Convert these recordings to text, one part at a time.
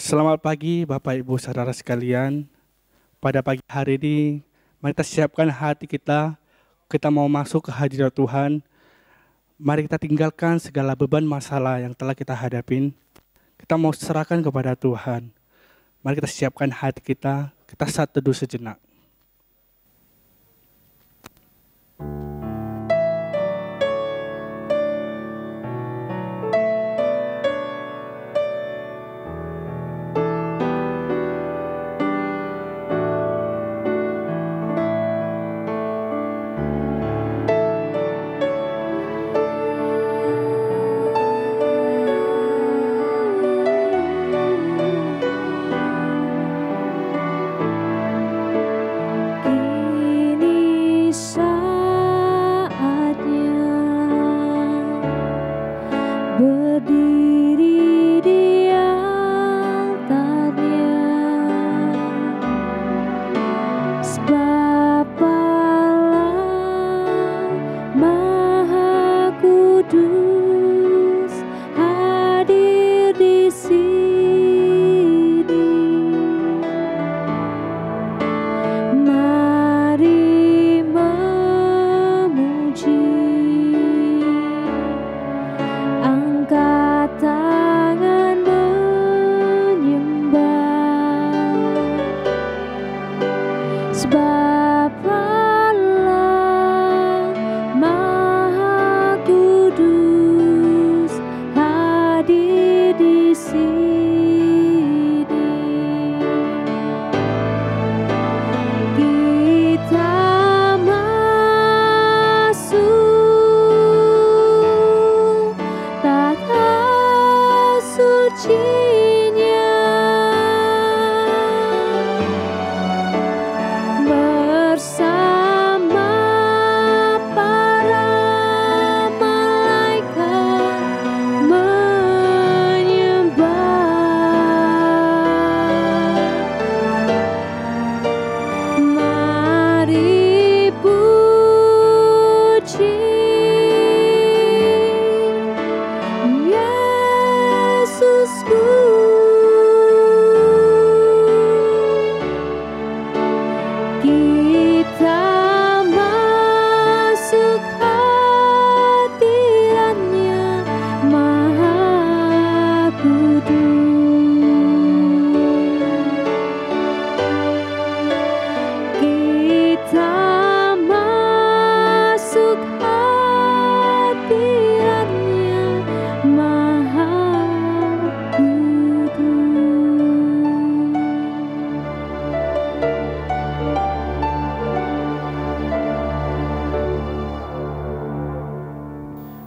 Selamat pagi Bapak Ibu Saudara sekalian. Pada pagi hari ini, mari kita siapkan hati kita. Kita mau masuk ke hadirat Tuhan. Mari kita tinggalkan segala beban masalah yang telah kita hadapin. Kita mau serahkan kepada Tuhan. Mari kita siapkan hati kita. Kita saat teduh sejenak.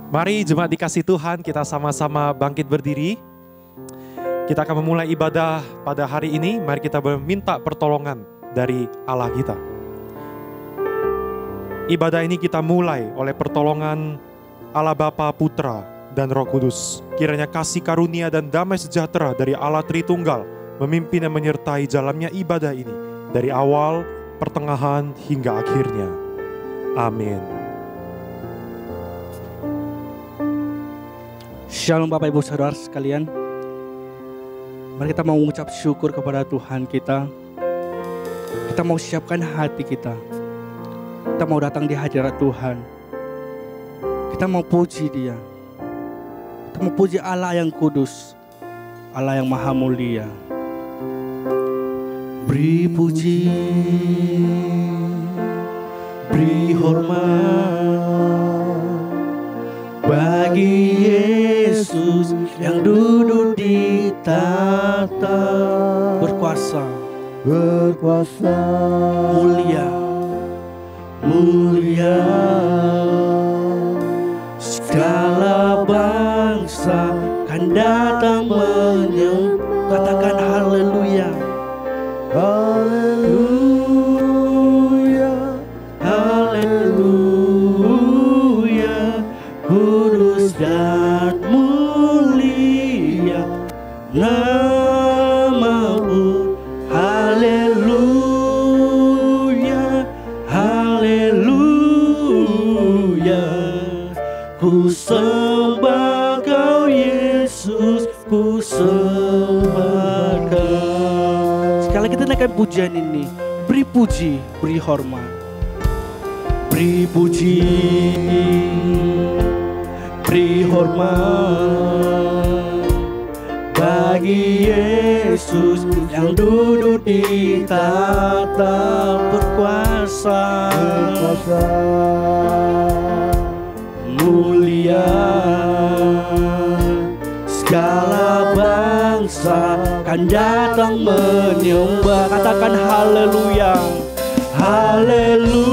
Mari jemaat dikasih Tuhan, kita sama-sama bangkit berdiri. Kita akan memulai ibadah pada hari ini. Mari kita meminta pertolongan dari Allah kita. Ibadah ini kita mulai oleh pertolongan Allah Bapa, Putra, dan Roh Kudus. Kiranya kasih karunia dan damai sejahtera dari Allah Tritunggal memimpin dan menyertai jalannya ibadah ini dari awal, pertengahan, hingga akhirnya. Amin. Shalom Bapak Ibu Saudara sekalian. Mari kita mau mengucap syukur kepada Tuhan kita. Kita mau siapkan hati kita. Kita mau datang di hadirat Tuhan. Kita mau puji Dia. Kita mau puji Allah yang kudus, Allah yang maha mulia. Beri puji, beri hormat bagi Yesus yang duduk di tahta, berkuasa, mulia, mulia. Segala bangsa kan datang menyembah. Katakan haleluya, haleluya, haleluya. Kudus dan mulia namamu. Haleluya, haleluya. Ku sembah Kau Yesus, ku sembah sembah Kau. Sekali lagi kita naikkan pujian ini. Beri puji, beri hormat. Beri puji, beri hormat bagi Yesus yang duduk di tahta berkuasa. Mulia segala bangsa kan datang menyembah. Katakan haleluya, haleluya,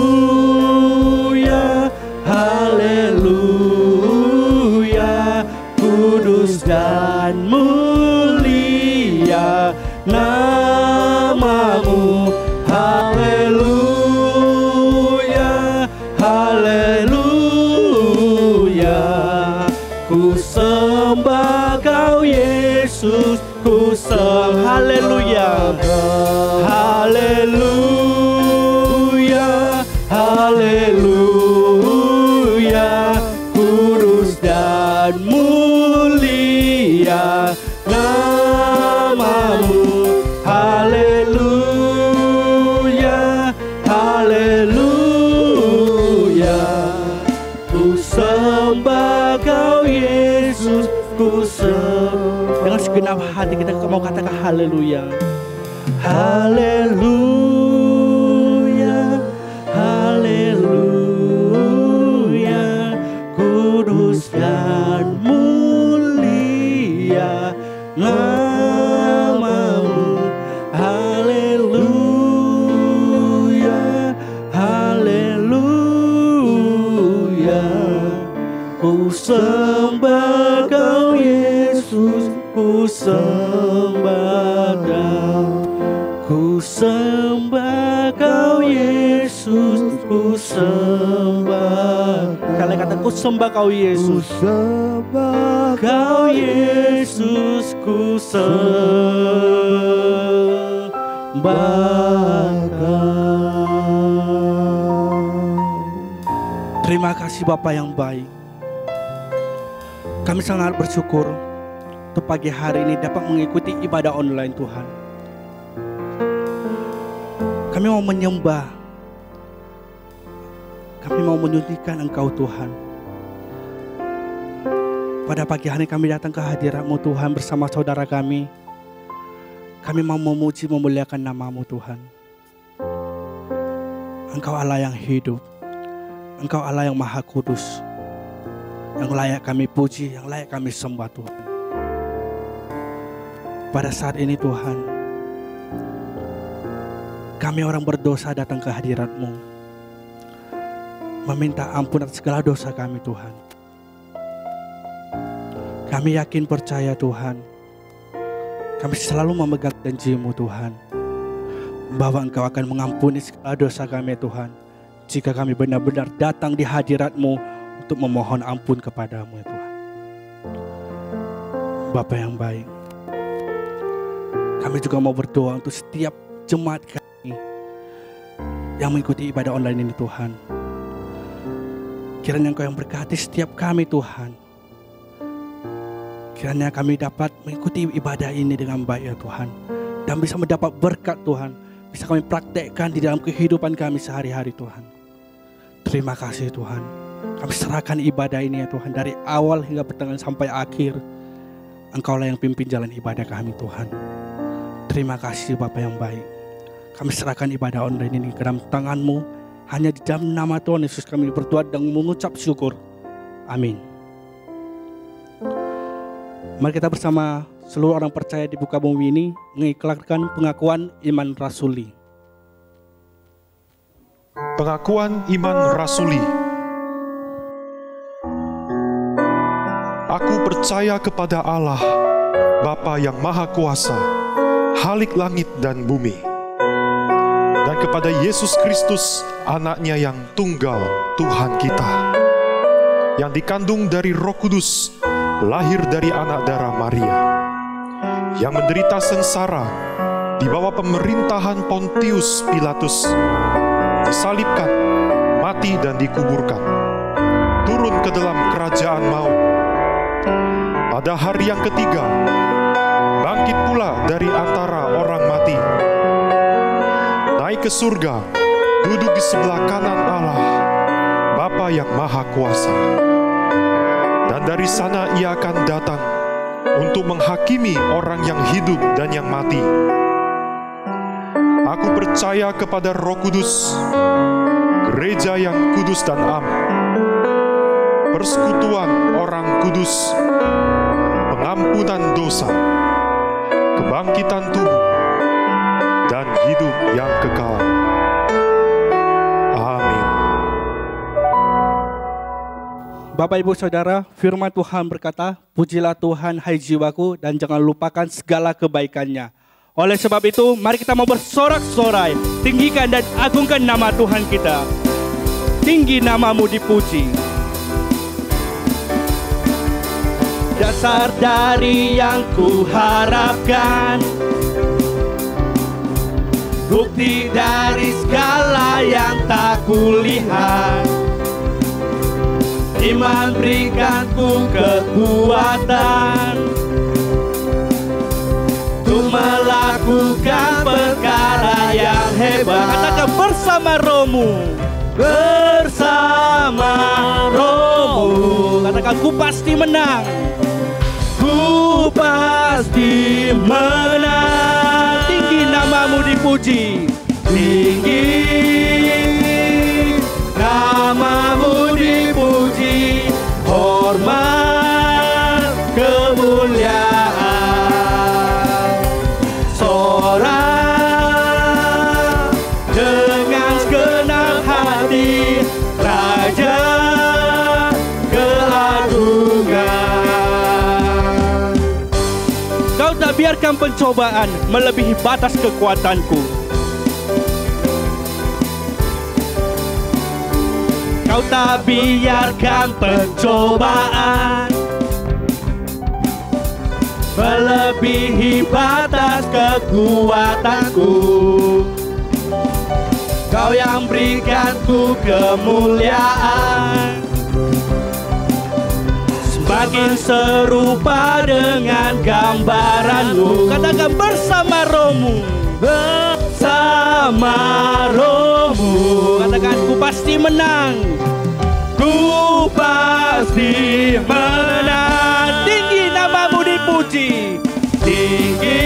haleluya. Kudus dan mulia namamu. Haleluya, haleluya. Ku sembah Kau Yesus, ku sembah. Haleluya, haleluya, haleluya. Kudus dan mulia namamu. Haleluya, haleluya. Ku sembah Kau Yesus, ku sembah. Dengan segenap hati kita mau katakan haleluya, haleluya, haleluya. Kudus dan mulia namamu. Haleluya, haleluya. Ku sembah Kau Yesus, ku sembah Kau. Ku sembah Kau Yesus, ku sembah. Kalian kata ku sembah Kau Yesus, ku sembah Kau Yesus, ku sembah Kau. Terima kasih Bapa yang baik. Kami sangat bersyukur untuk pagi hari ini dapat mengikuti ibadah online Tuhan. Kami mau menyembah, kami mau menyucikan Engkau Tuhan. Pada pagi hari kami datang ke hadirat-Mu Tuhan bersama saudara kami. Kami mau memuji memuliakan nama-Mu Tuhan. Engkau Allah yang hidup, Engkau Allah yang maha kudus, yang layak kami puji, yang layak kami sembah Tuhan. Pada saat ini Tuhan, kami orang berdosa datang ke hadirat-Mu, meminta ampun atas segala dosa kami Tuhan. Kami yakin percaya Tuhan, kami selalu memegang janji-Mu Tuhan, bahwa Engkau akan mengampuni segala dosa kami Tuhan, jika kami benar-benar datang di hadirat-Mu untuk memohon ampun kepadamu ya Tuhan. Bapa yang baik, kami juga mau berdoa untuk setiap jemaat kami yang mengikuti ibadah online ini Tuhan. Kiranya Engkau yang berkati setiap kami Tuhan. Kiranya kami dapat mengikuti ibadah ini dengan baik ya Tuhan, dan bisa mendapat berkat Tuhan, bisa kami praktekkan di dalam kehidupan kami sehari-hari Tuhan. Terima kasih Tuhan. Kami serahkan ibadah ini ya Tuhan, dari awal hingga pertengahan sampai akhir. Engkaulah yang pimpin jalan ibadah kami Tuhan. Terima kasih Bapa yang baik. Kami serahkan ibadah online ini ke dalam tangan-Mu. Hanya di dalam nama Tuhan Yesus kami berdoa dan mengucap syukur. Amin. Mari kita bersama seluruh orang percaya di muka bumi ini mengiklankan pengakuan iman rasuli. Pengakuan iman rasuli. Aku percaya kepada Allah, Bapa yang Maha Kuasa, Khalik langit dan bumi, dan kepada Yesus Kristus, Anak-Nya yang tunggal, Tuhan kita, yang dikandung dari Roh Kudus, lahir dari anak darah Maria, yang menderita sengsara di bawah pemerintahan Pontius Pilatus, disalibkan, mati dan dikuburkan, turun ke dalam kerajaan maut. Pada hari yang ketiga, bangkit pula dari antara orang mati, naik ke surga, duduk di sebelah kanan Allah, Bapa yang Maha Kuasa. Dan dari sana ia akan datang untuk menghakimi orang yang hidup dan yang mati. Aku percaya kepada Roh Kudus, gereja yang kudus dan am, persekutuan orang kudus, pengampunan dosa, kebangkitan tubuh, dan hidup yang kekal. Amin. Bapak Ibu Saudara, firman Tuhan berkata, pujilah Tuhan hai jiwaku dan jangan lupakan segala kebaikannya. Oleh sebab itu, mari kita mau bersorak-sorai, tinggikan dan agungkan nama Tuhan kita. Tinggi namamu dipuji. Dasar dari yang kuharapkan, bukti dari segala yang tak kulihat. Iman berikanku kekuatan untuk melakukan perkara yang hebat. Katakan bersama rohmu, bersama rohmu. Katakan ku pasti menang, ku pasti menang. Tinggi namamu dipuji, tinggi namamu dipuji, hormat kemuliaan. Sorak dengan segenap hati, Raja keagungan. Kau tak biarkan pencobaan melebihi batas kekuatanku. Kau tak biarkan pencobaan melebihi batas kekuatanku. Kau yang berikanku kemuliaan, semakin serupa dengan gambaranmu. Katakan bersama rohmu, bersama rohmu. Katakan ku pasti menang, ku pasti menang. Tinggi namamu dipuji, tinggi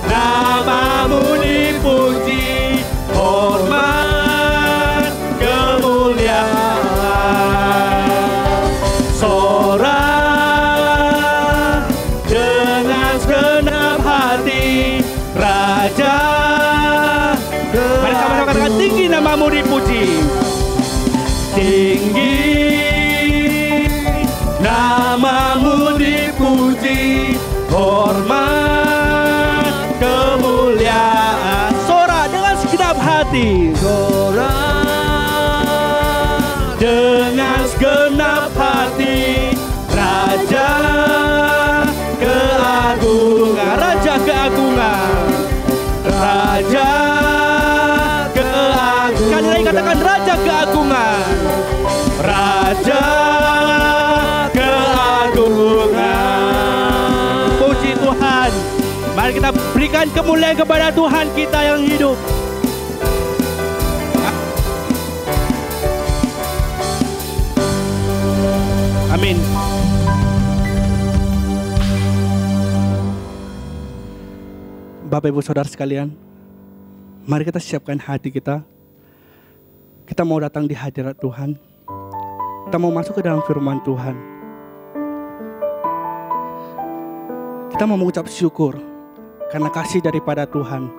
namamu dipuji, hormat kemuliaan. Sorak dengan segenap hati, Raja. Mari sama-sama katakan tinggi namamu dipuji, tinggi namamu dipuji, hormat kemuliaan. Sorak dengan segenap hati, sorak dengan segenap hati, Raja keagungan, Raja keagungan, Raja keagungan. Sekali lagi katakan Raja keagungan, Raja keagungan. Puji Tuhan. Mari kita berikan kemuliaan kepada Tuhan kita yang hidup. Amin. Bapak Ibu Saudara sekalian, mari kita siapkan hati kita. Kita mau datang di hadirat Tuhan. Kita mau masuk ke dalam firman Tuhan. Kita mau mengucap syukur karena kasih daripada Tuhan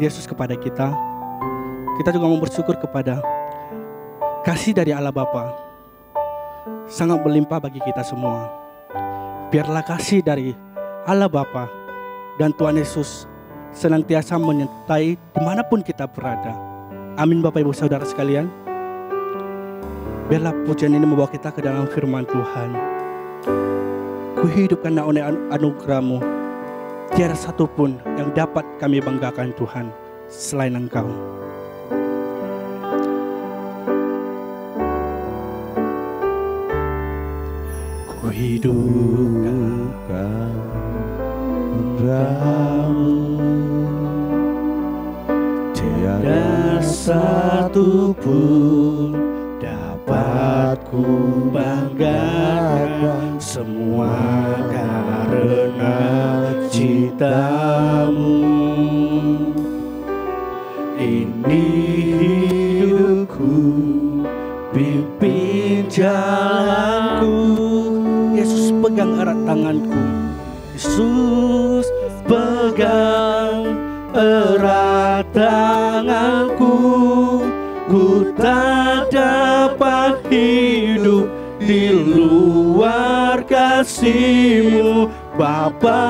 Yesus kepada kita. Kita juga mau bersyukur kepada kasih dari Allah Bapa, sangat berlimpah bagi kita semua. Biarlah kasih dari Allah Bapa dan Tuhan Yesus senantiasa menyertai dimanapun kita berada. Amin Bapak Ibu Saudara sekalian. Biarlah pujian ini membawa kita ke dalam firman Tuhan. Kuhidupkan oleh anugerah-Mu, tiada satupun yang dapat kami banggakan Tuhan selain Engkau. ku hidupkan padamu. Tiada satu pun dapat ku banggakan, semua karena cintamu. Ini hidupku, pimpin jalanku. Yesus pegang erat tanganku. Yesus pegang erat tanganku. Ku tak dapat hidup di luar kasih-Mu. Bapa,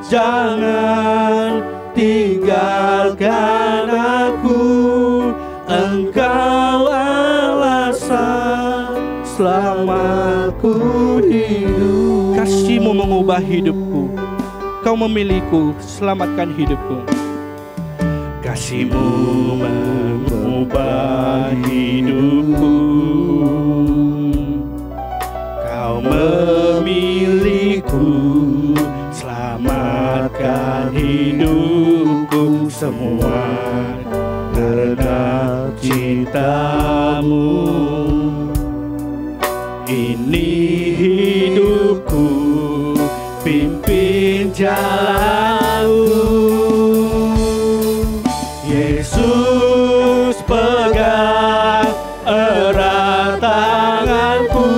jangan tinggalkan aku. Engkau alasan selama ku hidup. Kasih-Mu mengubah hidupku. Kau memilihku, selamatkan hidupku. Kasih-Mu mengubah hidupku. Kau memilihku, selamatkan hidupku. Semua karena cinta-Mu. Ini hidupku, pimpin jalanku. Yesus pegang erat tanganku.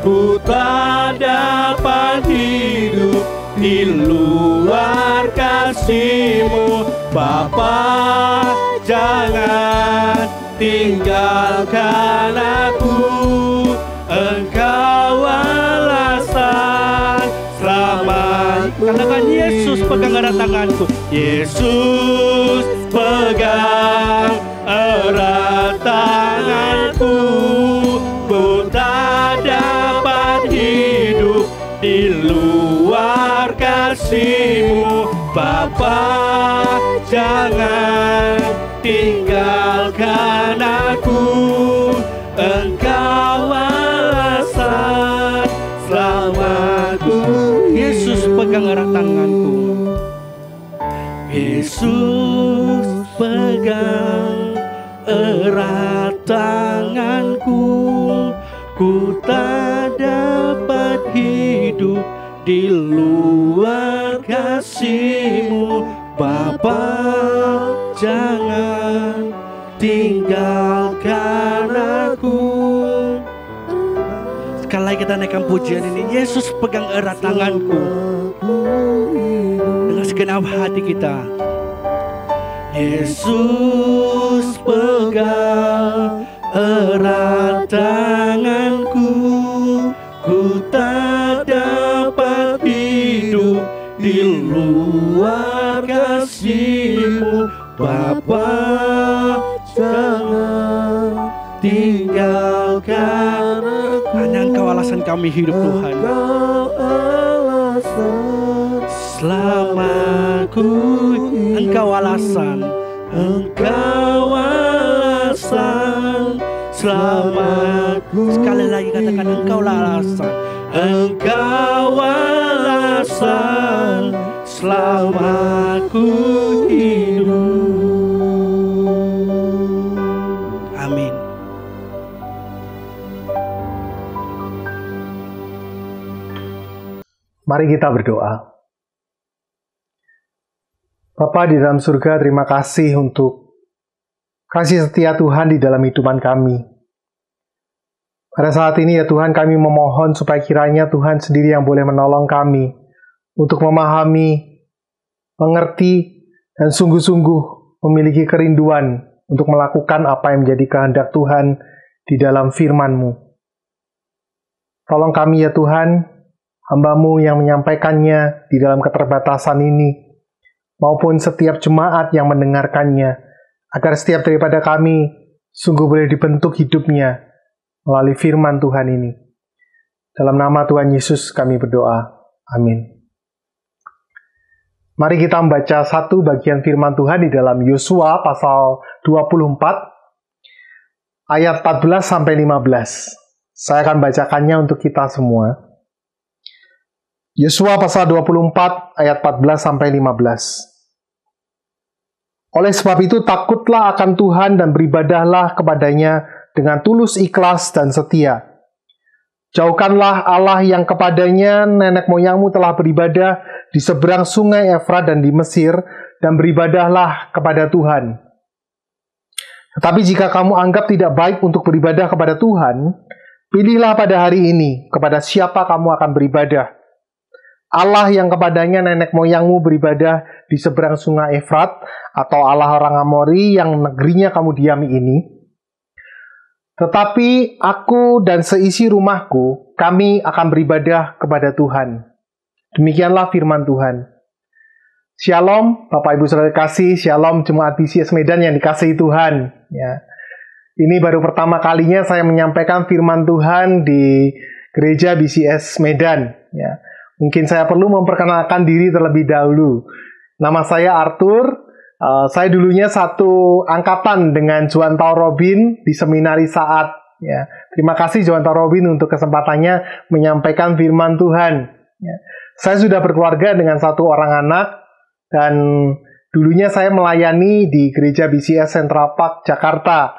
Ku tak dapat hidup di luar kasih-Mu. Bapa, jangan tinggalkan aku. Engkau alasan selamat. Katakan, Yesus pegang erat tanganku. Yesus pegang erat tanganku. Ku tak dapat hidup di luar kasih-Mu. Bapa, jangan tinggalkan aku. Engkau alasan selamatku. Yesus pegang erat tanganku. Yesus pegang erat tanganku. Ku tak dapat hidup di luar kasih-Mu. Bapa, jangan tinggalkan aku. Sekali lagi kita naikkan pujian ini. Yesus pegang erat tanganku. Dengan segenap hati kita. Yesus pegang erat tanganku. Ku tak dapat hidup di luar kasih-Mu. Bapa, jangan tinggalkan aku. Hanya Engkau alasan kami hidup, Tuhan. Engkau alasan selamatku. Engkau alasan. Engkau alasan selamatku. Sekali lagi katakan, Engkau alasan. Engkau alasan selamatku hidup. Amin. Mari kita berdoa. Bapa di dalam surga, terima kasih untuk kasih setia Tuhan di dalam hidupan kami. Pada saat ini ya Tuhan, kami memohon supaya kiranya Tuhan sendiri yang boleh menolong kami untuk memahami, mengerti, dan sungguh-sungguh memiliki kerinduan untuk melakukan apa yang menjadi kehendak Tuhan di dalam firman-Mu. Tolong kami ya Tuhan, hamba-Mu yang menyampaikannya di dalam keterbatasan ini, maupun setiap jemaat yang mendengarkannya, agar setiap daripada kami sungguh boleh dibentuk hidupnya melalui firman Tuhan ini. Dalam nama Tuhan Yesus kami berdoa. Amin. Mari kita membaca satu bagian firman Tuhan di dalam Yosua pasal 24, ayat 14-15. Saya akan bacakannya untuk kita semua. Yosua pasal 24 ayat 14 sampai 15. Oleh sebab itu takutlah akan Tuhan dan beribadahlah kepadanya dengan tulus ikhlas dan setia. Jauhkanlah Allah yang kepadanya nenek moyangmu telah beribadah di seberang sungai Efrat dan di Mesir, dan beribadahlah kepada Tuhan. Tetapi jika kamu anggap tidak baik untuk beribadah kepada Tuhan, pilihlah pada hari ini kepada siapa kamu akan beribadah. Allah yang kepadanya nenek moyangmu beribadah di seberang sungai Efrat, atau Allah orang Amori yang negerinya kamu diami ini. Tetapi aku dan seisi rumahku, kami akan beribadah kepada Tuhan. Demikianlah firman Tuhan. Shalom, Bapak Ibu Saudara kasih, Shalom Jemaat BCS Medan yang dikasihi Tuhan. Ya. Ini baru pertama kalinya saya menyampaikan firman Tuhan di gereja BCS Medan. Ya. Mungkin saya perlu memperkenalkan diri terlebih dahulu. Nama saya Arthur. Saya dulunya satu angkatan dengan Joantau Robin di Seminari Saat. Ya. Terima kasih Joantau Robin untuk kesempatannya menyampaikan firman Tuhan. Ya. Saya sudah berkeluarga dengan satu orang anak, dan dulunya saya melayani di gereja BCS Central Park, Jakarta.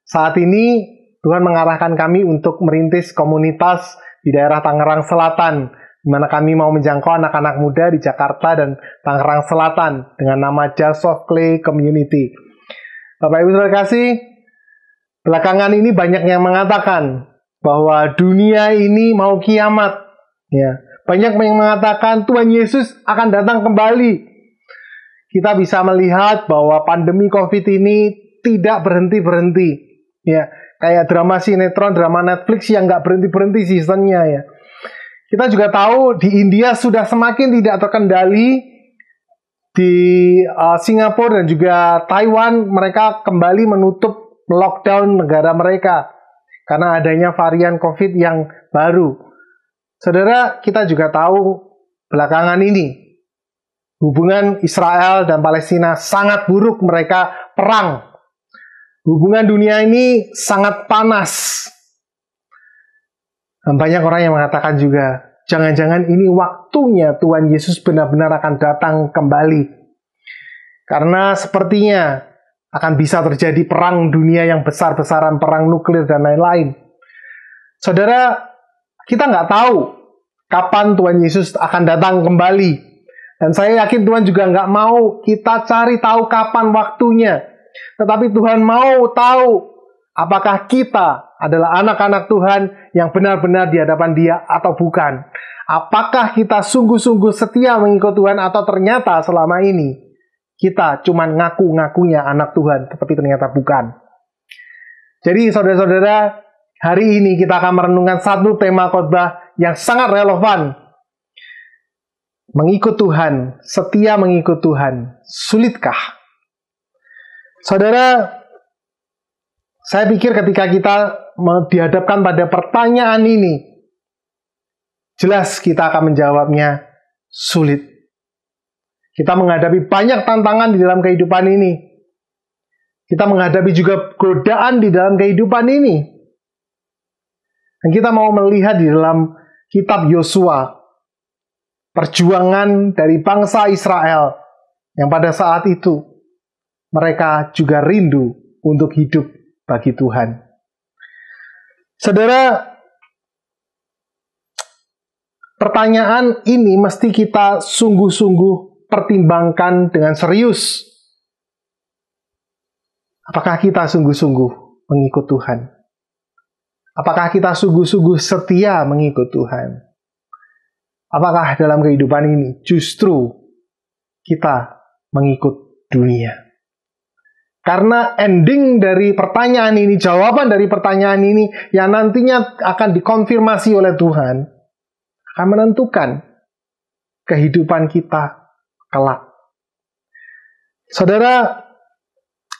Saat ini Tuhan mengarahkan kami untuk merintis komunitas di daerah Tangerang Selatan, di mana kami mau menjangkau anak-anak muda di Jakarta dan Tangerang Selatan dengan nama Jars of Clay Community. Bapak Ibu Saudara kasih, belakangan ini banyak yang mengatakan bahwa dunia ini mau kiamat. Ya, banyak yang mengatakan Tuhan Yesus akan datang kembali. Kita bisa melihat bahwa pandemi COVID ini tidak berhenti-berhenti. Ya, kayak drama sinetron, drama Netflix yang nggak berhenti-berhenti seasonnya ya. Kita juga tahu di India sudah semakin tidak terkendali. Di Singapura dan juga Taiwan, mereka kembali menutup lockdown negara mereka karena adanya varian COVID yang baru. Saudara, kita juga tahu belakangan ini hubungan Israel dan Palestina sangat buruk, mereka perang. Hubungan dunia ini sangat panas. Dan banyak orang yang mengatakan juga, jangan-jangan ini waktunya Tuhan Yesus benar-benar akan datang kembali. Karena sepertinya akan bisa terjadi perang dunia yang besar-besaran, perang nuklir dan lain-lain. Saudara, kita nggak tahu kapan Tuhan Yesus akan datang kembali. Dan saya yakin Tuhan juga nggak mau kita cari tahu kapan waktunya. Tetapi Tuhan mau tahu apakah kita adalah anak-anak Tuhan yang benar-benar di hadapan Dia atau bukan. Apakah kita sungguh-sungguh setia mengikut Tuhan atau ternyata selama ini kita cuma ngaku-ngakunya anak Tuhan, tetapi ternyata bukan. Jadi saudara-saudara, hari ini kita akan merenungkan satu tema khotbah yang sangat relevan. Mengikut Tuhan, setia mengikut Tuhan, sulitkah? Saudara, saya pikir ketika kita dihadapkan pada pertanyaan ini, jelas kita akan menjawabnya sulit. Kita menghadapi banyak tantangan di dalam kehidupan ini. Kita menghadapi juga godaan di dalam kehidupan ini. Dan kita mau melihat di dalam kitab Yosua, perjuangan dari bangsa Israel yang pada saat itu mereka juga rindu untuk hidup bagi Tuhan. Saudara, pertanyaan ini mesti kita sungguh-sungguh pertimbangkan dengan serius. Apakah kita sungguh-sungguh mengikut Tuhan? Apakah kita sungguh-sungguh setia mengikut Tuhan? Apakah dalam kehidupan ini justru kita mengikut dunia? Karena ending dari pertanyaan ini, jawaban dari pertanyaan ini yang nantinya akan dikonfirmasi oleh Tuhan, akan menentukan kehidupan kita kelak. Saudara,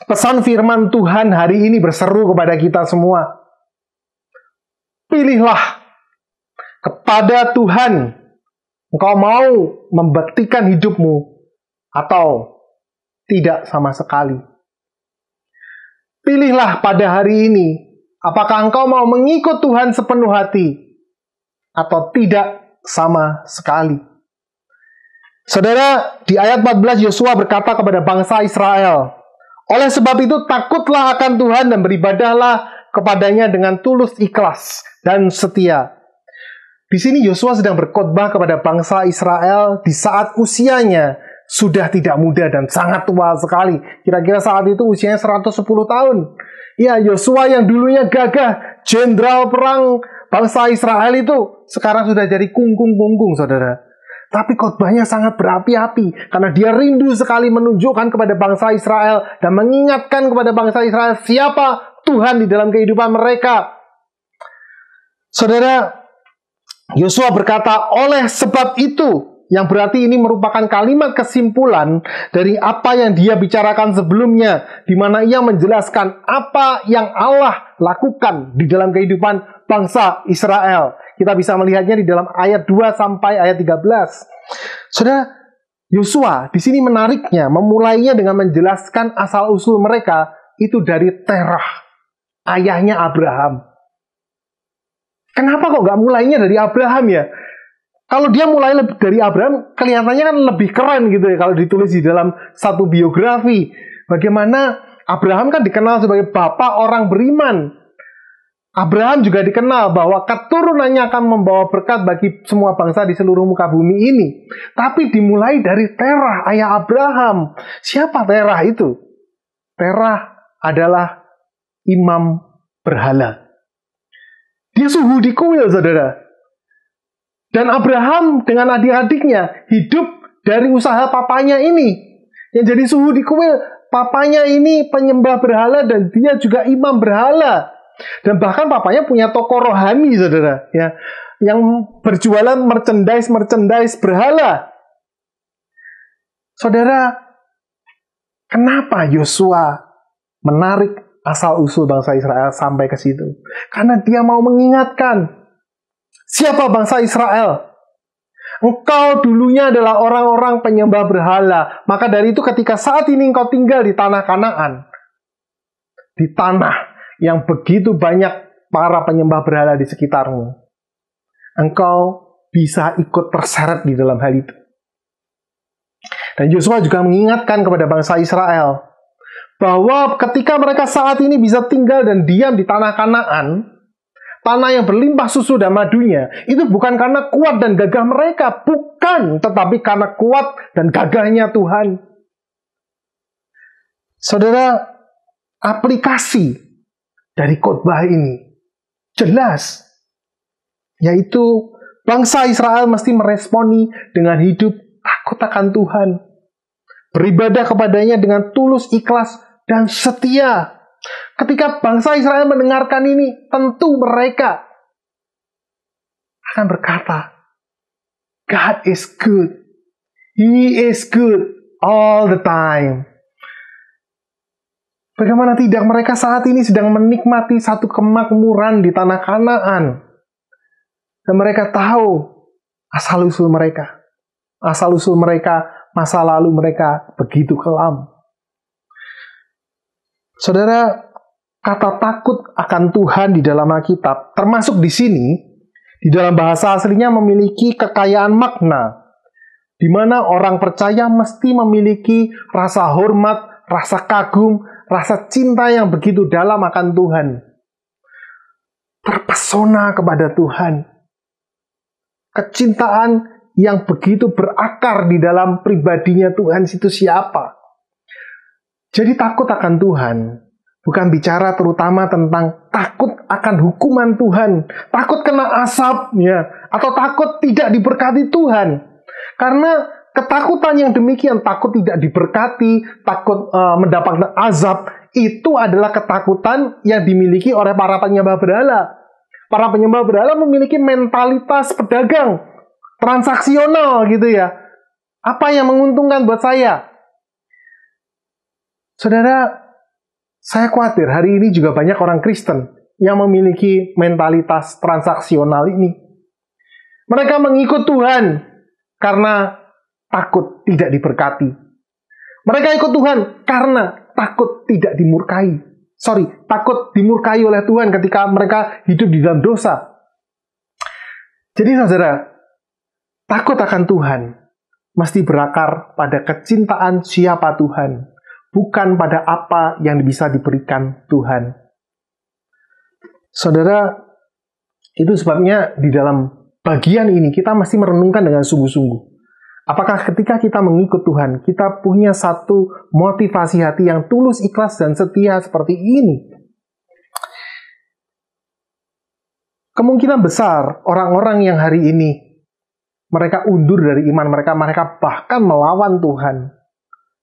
pesan firman Tuhan hari ini berseru kepada kita semua. Pilihlah kepada Tuhan. Engkau mau membaktikan hidupmu atau tidak sama sekali. Pilihlah pada hari ini Apakah engkau mau mengikut Tuhan sepenuh hati atau tidak sama sekali? Saudara, di ayat 14 Yosua berkata kepada bangsa Israel, oleh sebab itu takutlah akan Tuhan dan beribadahlah kepadanya dengan tulus ikhlas dan setia. Di sini Yosua sedang berkhotbah kepada bangsa Israel di saat usianya sudah tidak muda dan sangat tua sekali. Kira-kira saat itu usianya 110 tahun. Ya, Yosua yang dulunya gagah, jenderal perang bangsa Israel itu sekarang sudah jadi kungkung-kungkung, saudara. Tapi khotbahnya sangat berapi-api karena dia rindu sekali menunjukkan kepada bangsa Israel dan mengingatkan kepada bangsa Israel siapa Tuhan di dalam kehidupan mereka. Saudara, Yosua berkata, oleh sebab itu, yang berarti ini merupakan kalimat kesimpulan dari apa yang dia bicarakan sebelumnya, di mana ia menjelaskan apa yang Allah lakukan di dalam kehidupan bangsa Israel. Kita bisa melihatnya di dalam ayat 2 sampai ayat 13. Saudara, Yosua di sini menariknya, memulainya dengan menjelaskan asal-usul mereka itu dari Terah, ayahnya Abraham. Kenapa kok nggak mulainya dari Abraham ya? Kalau dia mulai dari Abraham, kelihatannya kan lebih keren gitu ya kalau ditulis di dalam satu biografi. Bagaimana Abraham kan dikenal sebagai bapak orang beriman. Abraham juga dikenal bahwa keturunannya akan membawa berkat bagi semua bangsa di seluruh muka bumi ini. Tapi dimulai dari Terah, ayah Abraham. Siapa Terah itu? Terah adalah imam berhala. Dia suhu di kuil, saudara. Dan Abraham dengan adik-adiknya hidup dari usaha papanya ini. Yang jadi suhu di kuil, papanya ini penyembah berhala dan dia juga imam berhala. Dan bahkan papanya punya toko rohani, saudara, ya, yang berjualan merchandise berhala. Saudara, kenapa Yosua menarik asal-usul bangsa Israel sampai ke situ? Karena dia mau mengingatkan, siapa bangsa Israel? Engkau dulunya adalah orang-orang penyembah berhala. Maka dari itu ketika saat ini engkau tinggal di tanah Kanaan, di tanah yang begitu banyak para penyembah berhala di sekitarmu, engkau bisa ikut terseret di dalam hal itu. Dan Yosua juga mengingatkan kepada bangsa Israel bahwa ketika mereka saat ini bisa tinggal dan diam di tanah Kanaan, tanah yang berlimpah susu dan madunya, itu bukan karena kuat dan gagah mereka, bukan, tetapi karena kuat dan gagahnya Tuhan. Saudara, aplikasi dari khotbah ini jelas, yaitu bangsa Israel mesti meresponi dengan hidup takut akan Tuhan, beribadah kepadanya dengan tulus, ikhlas, dan setia. Ketika bangsa Israel mendengarkan ini, tentu mereka akan berkata, God is good. He is good all the time. Bagaimana tidak, mereka saat ini sedang menikmati satu kemakmuran di tanah Kanaan. Dan mereka tahu asal-usul mereka. Asal-usul mereka, masa lalu mereka begitu kelam. Saudara, kata takut akan Tuhan di dalam Alkitab, termasuk di sini, di dalam bahasa aslinya memiliki kekayaan makna, di mana orang percaya mesti memiliki rasa hormat, rasa kagum, rasa cinta yang begitu dalam akan Tuhan. Terpesona kepada Tuhan. Kecintaan yang begitu berakar di dalam pribadinya Tuhan itu siapa? Jadi takut akan Tuhan bukan bicara terutama tentang takut akan hukuman Tuhan, takut kena asap, ya, atau takut tidak diberkati Tuhan. Karena ketakutan yang demikian, takut tidak diberkati, takut mendapatkan azab, itu adalah ketakutan yang dimiliki oleh para penyembah berhala. Para penyembah berhala memiliki mentalitas pedagang, transaksional gitu ya. Apa yang menguntungkan buat saya? Saudara, saya khawatir hari ini juga banyak orang Kristen yang memiliki mentalitas transaksional ini. Mereka mengikut Tuhan karena takut tidak diberkati. Mereka ikut Tuhan karena takut tidak dimurkai. takut dimurkai oleh Tuhan ketika mereka hidup di dalam dosa. Jadi saudara, takut akan Tuhan mesti berakar pada kecintaan siapa Tuhan, bukan pada apa yang bisa diberikan Tuhan. Saudara, itu sebabnya di dalam bagian ini kita mesti merenungkan dengan sungguh-sungguh. Apakah ketika kita mengikut Tuhan, kita punya satu motivasi hati yang tulus, ikhlas, dan setia seperti ini? Kemungkinan besar orang-orang yang hari ini mereka undur dari iman mereka bahkan melawan Tuhan.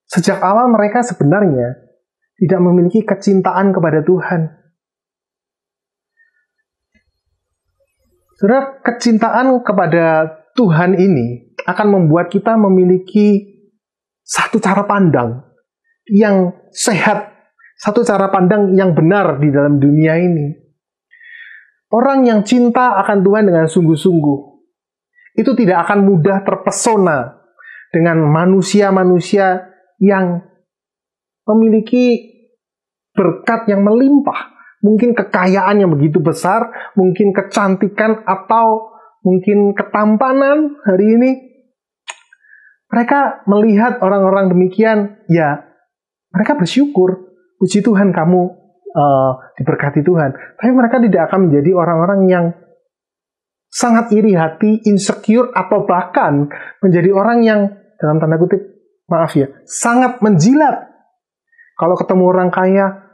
Sejak awal mereka sebenarnya tidak memiliki kecintaan kepada Tuhan. Saudara, kecintaan kepada Tuhan ini akan membuat kita memiliki satu cara pandang yang sehat, satu cara pandang yang benar di dalam dunia ini. Orang yang cinta akan Tuhan dengan sungguh-sungguh, itu tidak akan mudah terpesona dengan manusia-manusia yang memiliki berkat yang melimpah. Mungkin kekayaan yang begitu besar, mungkin kecantikan atau mungkin ketampanan hari ini. Mereka melihat orang-orang demikian, ya mereka bersyukur, puji Tuhan kamu diberkati Tuhan. Tapi mereka tidak akan menjadi orang-orang yang sangat iri hati, insecure, atau bahkan menjadi orang yang, dalam tanda kutip, maaf ya, sangat menjilat. Kalau ketemu orang kaya,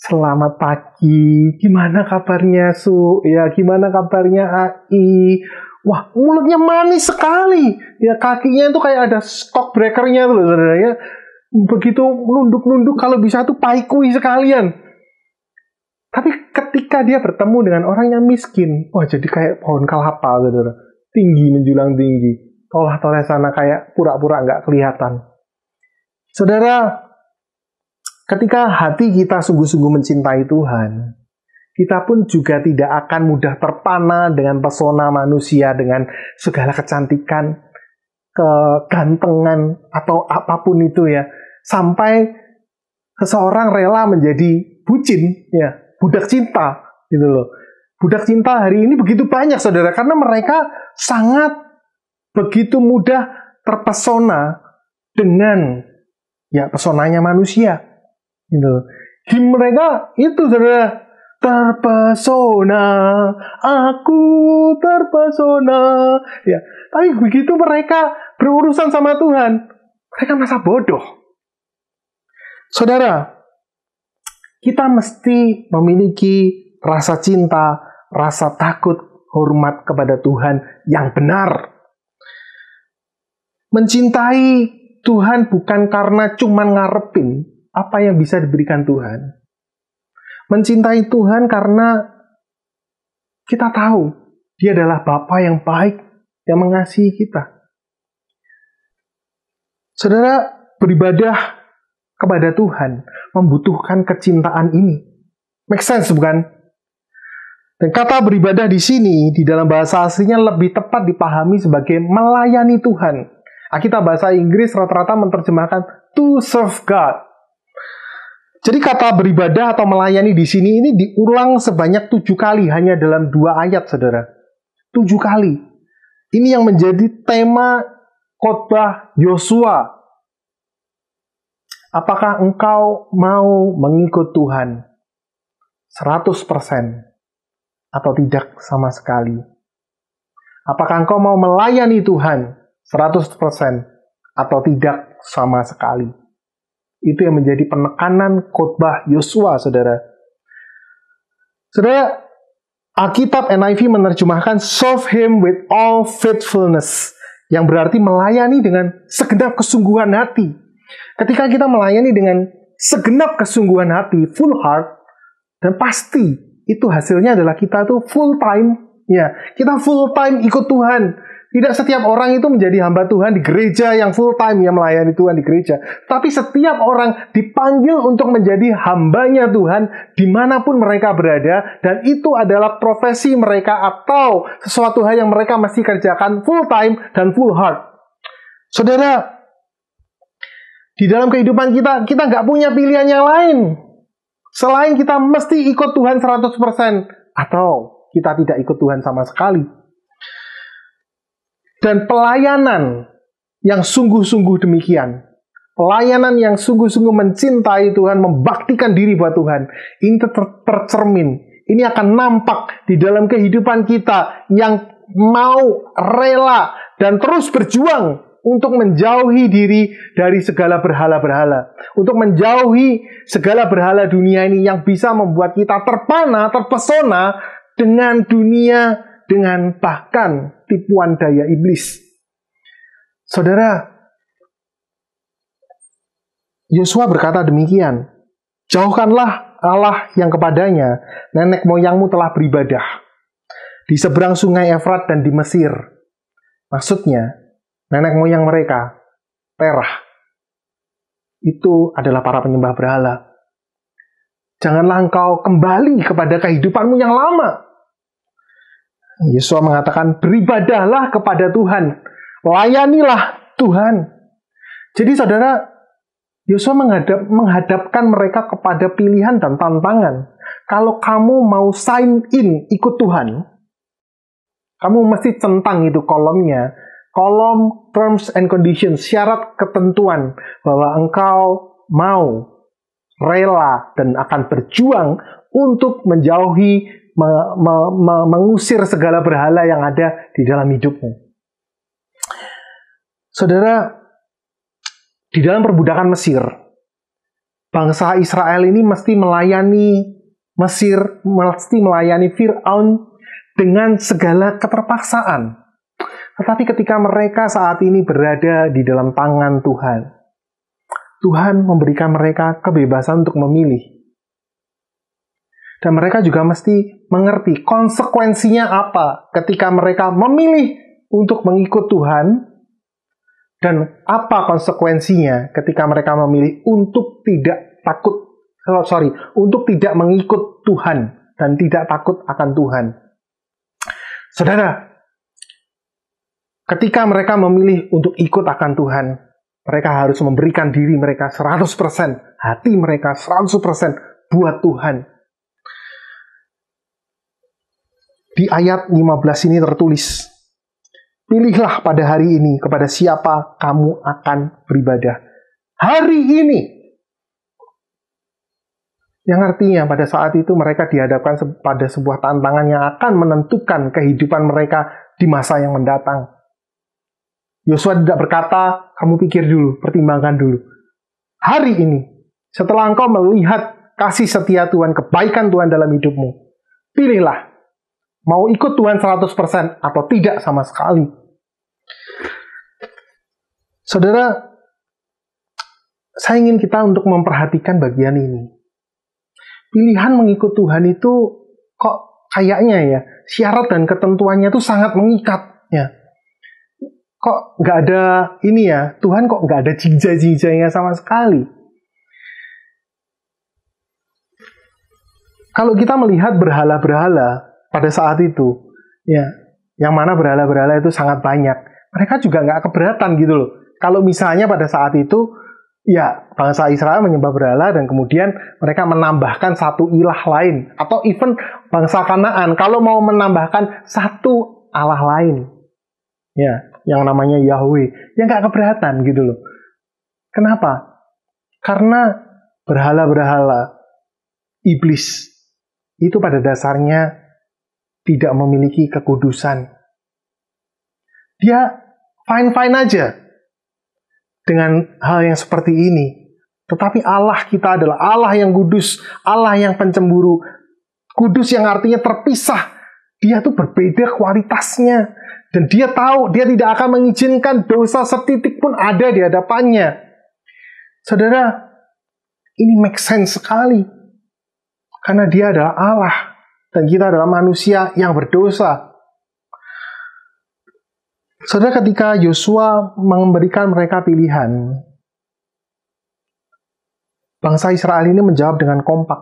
selamat pagi, gimana kabarnya Su? Ya, gimana kabarnya Ai? Wah, mulutnya manis sekali. Ya, kakinya itu kayak ada stock breakernya tuh loh, saudara ya. Begitu nunduk-nunduk, kalau bisa tuh paikui sekalian. Tapi ketika dia bertemu dengan orang yang miskin, wah jadi kayak pohon kelapa, saudara. Tinggi menjulang tinggi. Tolah-tolah sana kayak pura-pura nggak kelihatan. Saudara, ketika hati kita sungguh-sungguh mencintai Tuhan, kita pun juga tidak akan mudah terpana dengan pesona manusia, dengan segala kecantikan, kegantengan, atau apapun itu ya. Sampai seseorang rela menjadi bucin, ya, budak cinta, gitu loh. Budak cinta hari ini begitu banyak, saudara, karena mereka sangat begitu mudah terpesona dengan ya pesonanya manusia. Gitu. Di mereka itu, saudara, terpesona, aku terpesona. Ya, tapi begitu mereka berurusan sama Tuhan, mereka merasa bodoh. Saudara, kita mesti memiliki rasa cinta, rasa takut, hormat kepada Tuhan yang benar. Mencintai Tuhan bukan karena cuma ngarepin apa yang bisa diberikan Tuhan. Mencintai Tuhan karena kita tahu Dia adalah Bapa yang baik, yang mengasihi kita. Saudara, beribadah kepada Tuhan membutuhkan kecintaan ini. Make sense, bukan? Dan kata beribadah di sini, di dalam bahasa aslinya lebih tepat dipahami sebagai melayani Tuhan. Alkitab bahasa Inggris rata-rata menerjemahkan to serve God. Jadi kata beribadah atau melayani di sini ini diulang sebanyak 7 kali hanya dalam 2 ayat, saudara. 7 kali. Ini yang menjadi tema khotbah Yosua. Apakah engkau mau mengikut Tuhan 100% atau tidak sama sekali? Apakah engkau mau melayani Tuhan 100% atau tidak sama sekali? Itu yang menjadi penekanan khotbah Yosua, saudara. Saudara, Alkitab NIV menerjemahkan serve him with all faithfulness, yang berarti melayani dengan segenap kesungguhan hati. Ketika kita melayani dengan segenap kesungguhan hati, full heart, dan pasti itu hasilnya adalah kita tuh full time, ya, kita full time ikut Tuhan. Tidak setiap orang itu menjadi hamba Tuhan di gereja yang full time yang melayani Tuhan di gereja. Tapi setiap orang dipanggil untuk menjadi hambanya Tuhan dimanapun mereka berada. Dan itu adalah profesi mereka atau sesuatu hal yang mereka mesti kerjakan full time dan full heart. Saudara, di dalam kehidupan kita nggak punya pilihan yang lain. Selain kita mesti ikut Tuhan 100%, atau kita tidak ikut Tuhan sama sekali. Dan pelayanan yang sungguh-sungguh demikian, pelayanan yang sungguh-sungguh mencintai Tuhan, membaktikan diri buat Tuhan, ini tercermin. Ini akan nampak di dalam kehidupan kita yang mau rela dan terus berjuang untuk menjauhi diri dari segala berhala-berhala. Untuk menjauhi segala berhala dunia ini yang bisa membuat kita terpana, terpesona dengan dunia, dengan bahkan tipuan daya iblis. Saudara, Yosua berkata demikian, jauhkanlah Allah yang kepadanya nenek moyangmu telah beribadah di seberang sungai Efrat dan di Mesir. Maksudnya, nenek moyang mereka, Terah, itu adalah para penyembah berhala. Janganlah engkau kembali kepada kehidupanmu yang lama. Yosua mengatakan, beribadahlah kepada Tuhan, layanilah Tuhan. Jadi saudara, Yosua menghadapkan mereka kepada pilihan dan tantangan. Kalau kamu mau sign in ikut Tuhan, kamu mesti centang itu kolomnya. Kolom terms and conditions, syarat ketentuan bahwa engkau mau, rela, dan akan berjuang untuk menjauhi, mengusir segala berhala yang ada di dalam hidupmu. Saudara, di dalam perbudakan Mesir, bangsa Israel ini mesti melayani Mesir, mesti melayani Fir'aun dengan segala keterpaksaan. Tetapi ketika mereka saat ini berada di dalam tangan Tuhan, Tuhan memberikan mereka kebebasan untuk memilih. Dan mereka juga mesti mengerti konsekuensinya apa ketika mereka memilih untuk mengikut Tuhan, dan apa konsekuensinya ketika mereka memilih untuk tidak untuk tidak mengikut Tuhan dan tidak takut akan Tuhan. Saudara, ketika mereka memilih untuk ikut akan Tuhan, mereka harus memberikan diri mereka 100%, hati mereka 100% buat Tuhan. Di ayat 15 ini tertulis, pilihlah pada hari ini kepada siapa kamu akan beribadah. Hari ini. Yang artinya pada saat itu mereka dihadapkan pada sebuah tantangan yang akan menentukan kehidupan mereka di masa yang mendatang. Yosua tidak berkata, kamu pikir dulu, pertimbangkan dulu. Hari ini, setelah engkau melihat kasih setia Tuhan, kebaikan Tuhan dalam hidupmu, pilihlah, mau ikut Tuhan 100% atau tidak sama sekali. Saudara, saya ingin kita untuk memperhatikan bagian ini. Pilihan mengikut Tuhan itu kok kayaknya ya, syarat dan ketentuannya itu sangat mengikat. Ya. Kok nggak ada ini ya, Tuhan kok nggak ada jinja-jinjanya sama sekali. Kalau kita melihat berhala-berhala pada saat itu, ya, yang mana berhala-berhala itu sangat banyak, mereka juga nggak keberatan gitu loh. Kalau misalnya pada saat itu, ya, bangsa Israel menyembah berhala dan kemudian mereka menambahkan satu ilah lain. Atau even bangsa Kanaan, kalau mau menambahkan satu Allah lain, ya, yang namanya Yahweh, ya nggak keberatan gitu loh. Kenapa? Karena berhala-berhala iblis itu pada dasarnya tidak memiliki kekudusan. Dia fine-fine aja dengan hal yang seperti ini. Tetapi Allah kita adalah Allah yang kudus, Allah yang pencemburu. Kudus yang artinya terpisah. Dia tuh berbeda kualitasnya. Dan dia tahu, dia tidak akan mengizinkan dosa setitik pun ada di hadapannya. Saudara, ini make sense sekali. Karena dia adalah Allah. Dan kita adalah manusia yang berdosa. Saudara, ketika Yosua memberikan mereka pilihan, bangsa Israel ini menjawab dengan kompak.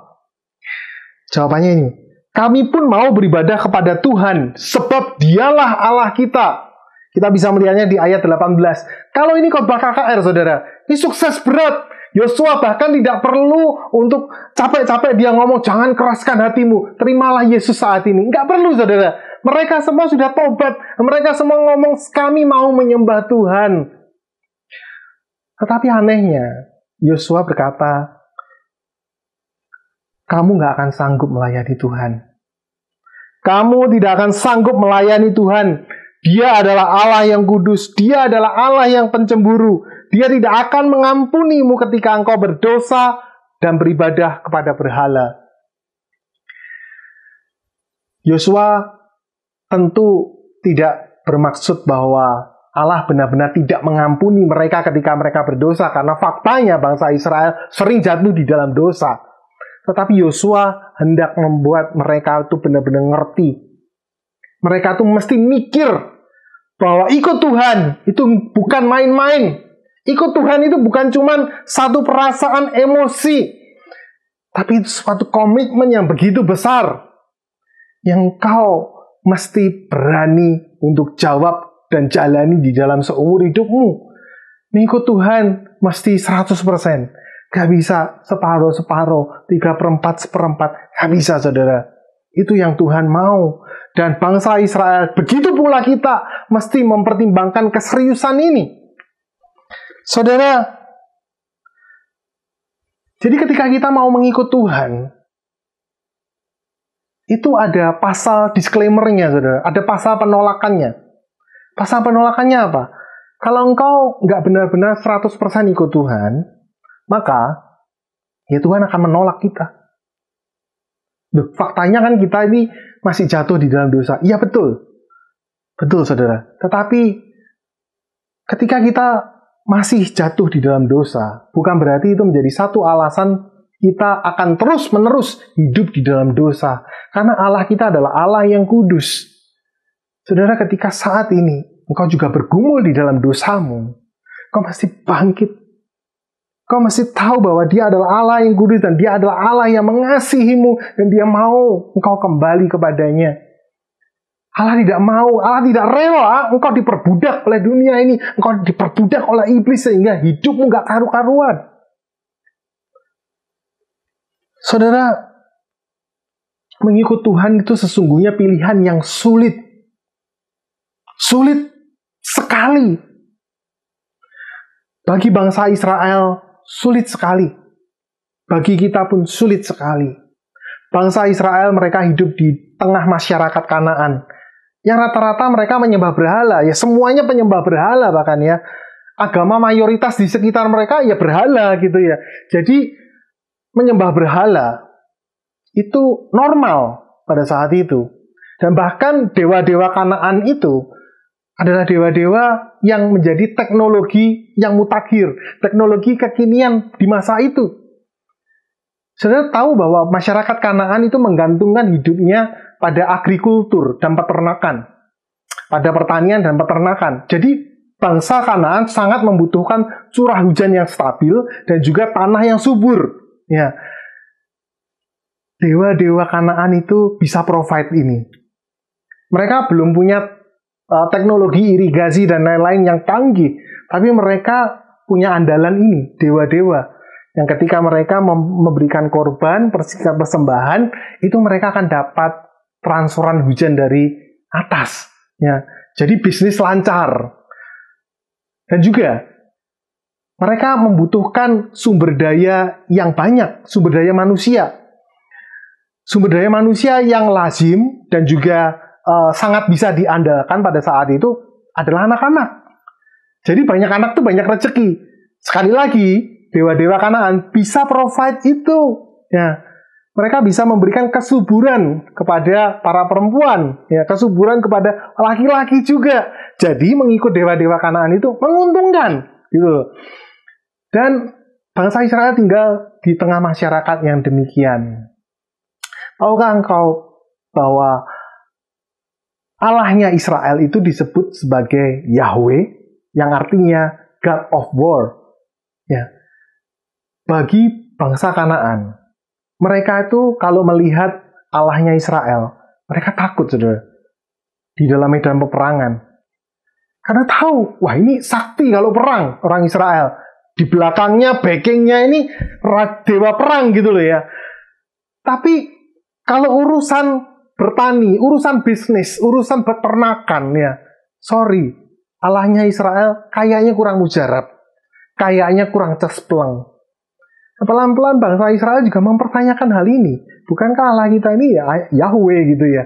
Jawabannya ini, kami pun mau beribadah kepada Tuhan, sebab dialah Allah kita. Kita bisa melihatnya di ayat 18. Kalau ini khotbah KKR, saudara, ini sukses berat. Yosua bahkan tidak perlu untuk capek-capek dia ngomong, jangan keraskan hatimu, terimalah Yesus saat ini. Nggak perlu, saudara. Mereka semua sudah tobat. Mereka semua ngomong, kami mau menyembah Tuhan. Tetapi anehnya, Yosua berkata, kamu nggak akan sanggup melayani Tuhan. Kamu tidak akan sanggup melayani Tuhan. Dia adalah Allah yang kudus. Dia adalah Allah yang pencemburu. Dia tidak akan mengampunimu ketika engkau berdosa dan beribadah kepada berhala. Yosua tentu tidak bermaksud bahwa Allah benar-benar tidak mengampuni mereka ketika mereka berdosa, karena faktanya bangsa Israel sering jatuh di dalam dosa. Tetapi Yosua hendak membuat mereka itu benar-benar ngerti. Mereka tuh mesti mikir bahwa ikut Tuhan itu bukan main-main. Ikut Tuhan itu bukan cuma satu perasaan emosi, tapi itu suatu komitmen yang begitu besar yang kau mesti berani untuk jawab dan jalani di dalam seumur hidupmu. Mengikut Tuhan mesti 100%. Gak bisa separuh-separuh, 3/4, seperempat. Gak bisa, saudara. Itu yang Tuhan mau. Dan bangsa Israel, begitu pula kita, mesti mempertimbangkan keseriusan ini. Saudara, jadi ketika kita mau mengikut Tuhan, itu ada pasal disclaimer-nya, saudara. Ada pasal penolakannya. Pasal penolakannya apa? Kalau engkau nggak benar-benar 100% ikut Tuhan, maka ya Tuhan akan menolak kita. Loh, faktanya kan kita ini masih jatuh di dalam dosa. Iya, betul. Betul, saudara. Tetapi ketika kita masih jatuh di dalam dosa, bukan berarti itu menjadi satu alasan kita akan terus-menerus hidup di dalam dosa. Karena Allah kita adalah Allah yang kudus. Saudara, ketika saat ini engkau juga bergumul di dalam dosamu, engkau mesti bangkit. Kau mesti tahu bahwa Dia adalah Allah yang kudus dan Dia adalah Allah yang mengasihimu dan Dia mau engkau kembali kepadanya. Allah tidak mau, Allah tidak rela engkau diperbudak oleh dunia ini, engkau diperbudak oleh iblis sehingga hidupmu gak karu-karuan. Saudara, mengikut Tuhan itu sesungguhnya pilihan yang sulit. Sulit sekali. Bagi bangsa Israel, sulit sekali. Bagi kita pun sulit sekali. Bangsa Israel mereka hidup di tengah masyarakat Kanaan. Yang rata-rata mereka menyembah berhala. Ya semuanya penyembah berhala bahkan ya. Agama mayoritas di sekitar mereka ya berhala gitu ya. Jadi menyembah berhala itu normal pada saat itu. Dan bahkan dewa-dewa Kanaan itu adalah dewa-dewa yang menjadi teknologi yang mutakhir, teknologi kekinian di masa itu. Saudara tahu bahwa masyarakat Kanaan itu menggantungkan hidupnya pada agrikultur dan peternakan, pada pertanian dan peternakan. Jadi bangsa Kanaan sangat membutuhkan curah hujan yang stabil dan juga tanah yang subur. Ya, dewa-dewa Kanaan itu bisa provide ini. Mereka belum punya teknologi irigasi dan lain-lain yang canggih, tapi mereka punya andalan ini, dewa-dewa. Yang ketika mereka memberikan korban, persembahan, itu mereka akan dapat transferan hujan dari atas. Ya, jadi bisnis lancar. Dan juga mereka membutuhkan sumber daya yang banyak, sumber daya manusia. Sumber daya manusia yang lazim dan juga sangat bisa diandalkan pada saat itu adalah anak-anak. Jadi banyak anak tuh banyak rezeki. Sekali lagi, dewa-dewa Kanaan bisa provide itu. Ya, mereka bisa memberikan kesuburan kepada para perempuan, ya, kesuburan kepada laki-laki juga. Jadi mengikut dewa-dewa Kanaan itu menguntungkan, gitu. Dan bangsa Israel tinggal di tengah masyarakat yang demikian. Tahukah engkau bahwa Allahnya Israel itu disebut sebagai Yahweh, yang artinya God of War. Ya. Bagi bangsa Kanaan, mereka itu kalau melihat Allahnya Israel, mereka takut, saudara, di dalam medan peperangan. Karena tahu, wah ini sakti kalau perang orang Israel. Di belakangnya, backingnya ini dewa perang gitu loh ya. Tapi kalau urusan bertani, urusan bisnis, urusan peternakan ya, sorry, Allahnya Israel kayaknya kurang mujarab, kayaknya kurang cespleng. Pelan-pelan bangsa Israel juga mempertanyakan hal ini. Bukankah Allah kita ini ya Yahweh gitu ya?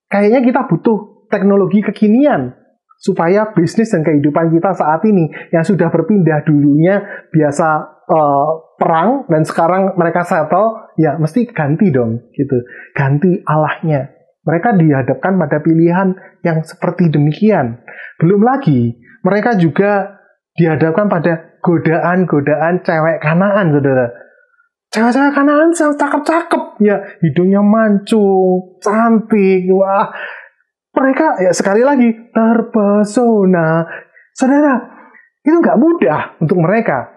Kayaknya kita butuh teknologi kekinian supaya bisnis dan kehidupan kita saat ini yang sudah berpindah dulunya biasa perang dan sekarang mereka settle, ya mesti ganti dong gitu. Ganti Allahnya. Mereka dihadapkan pada pilihan yang seperti demikian. Belum lagi mereka juga dihadapkan pada godaan-godaan cewek Kanaan, saudara. Cewek-cewek Kanaan cakep-cakep, ya hidungnya mancung, cantik, wah. Mereka ya sekali lagi terpesona. Saudara, itu nggak mudah untuk mereka.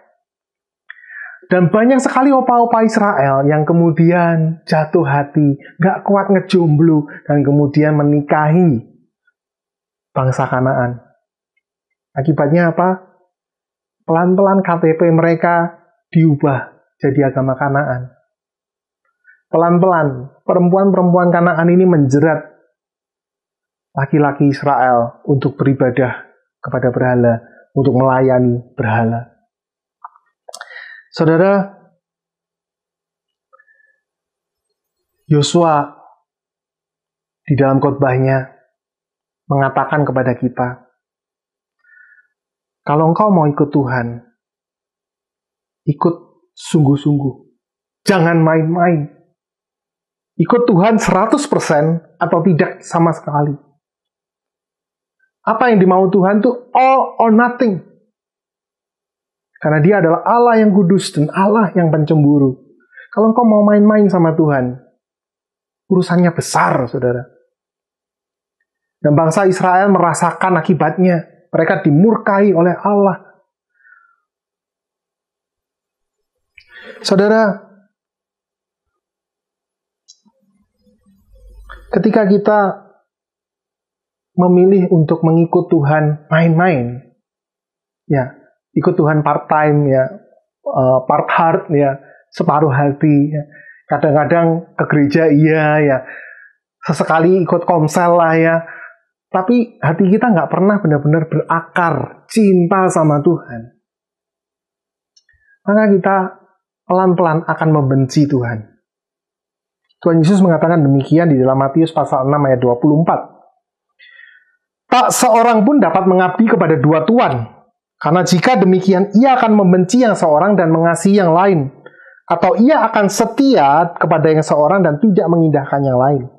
Dan banyak sekali opa-opa Israel yang kemudian jatuh hati, nggak kuat ngejomblo, dan kemudian menikahi bangsa Kanaan. Akibatnya apa? Pelan-pelan KTP mereka diubah jadi agama Kanaan. Pelan-pelan perempuan-perempuan Kanaan ini menjerat laki-laki Israel untuk beribadah kepada berhala, untuk melayani berhala. Saudara, Yosua di dalam khotbahnya mengatakan kepada kita, kalau engkau mau ikut Tuhan, ikut sungguh-sungguh. Jangan main-main. Ikut Tuhan 100% atau tidak sama sekali. Apa yang dimau Tuhan itu all or nothing. Karena dia adalah Allah yang kudus dan Allah yang pencemburu. Kalau engkau mau main-main sama Tuhan, urusannya besar, saudara. Dan bangsa Israel merasakan akibatnya. Mereka dimurkai oleh Allah. Saudara, ketika kita memilih untuk mengikut Tuhan main-main, ya, ikut Tuhan part-time, ya, part heart, ya, separuh hati, ya. Kadang-kadang ke gereja, iya, ya, sesekali ikut komsel lah, ya. Tapi hati kita nggak pernah benar-benar berakar cinta sama Tuhan. Maka kita pelan-pelan akan membenci Tuhan. Tuhan Yesus mengatakan demikian di dalam Matius pasal 6 ayat 24. Tak seorang pun dapat mengabdi kepada dua tuan. Karena jika demikian, ia akan membenci yang seorang dan mengasihi yang lain. Atau ia akan setia kepada yang seorang dan tidak mengindahkan yang lain.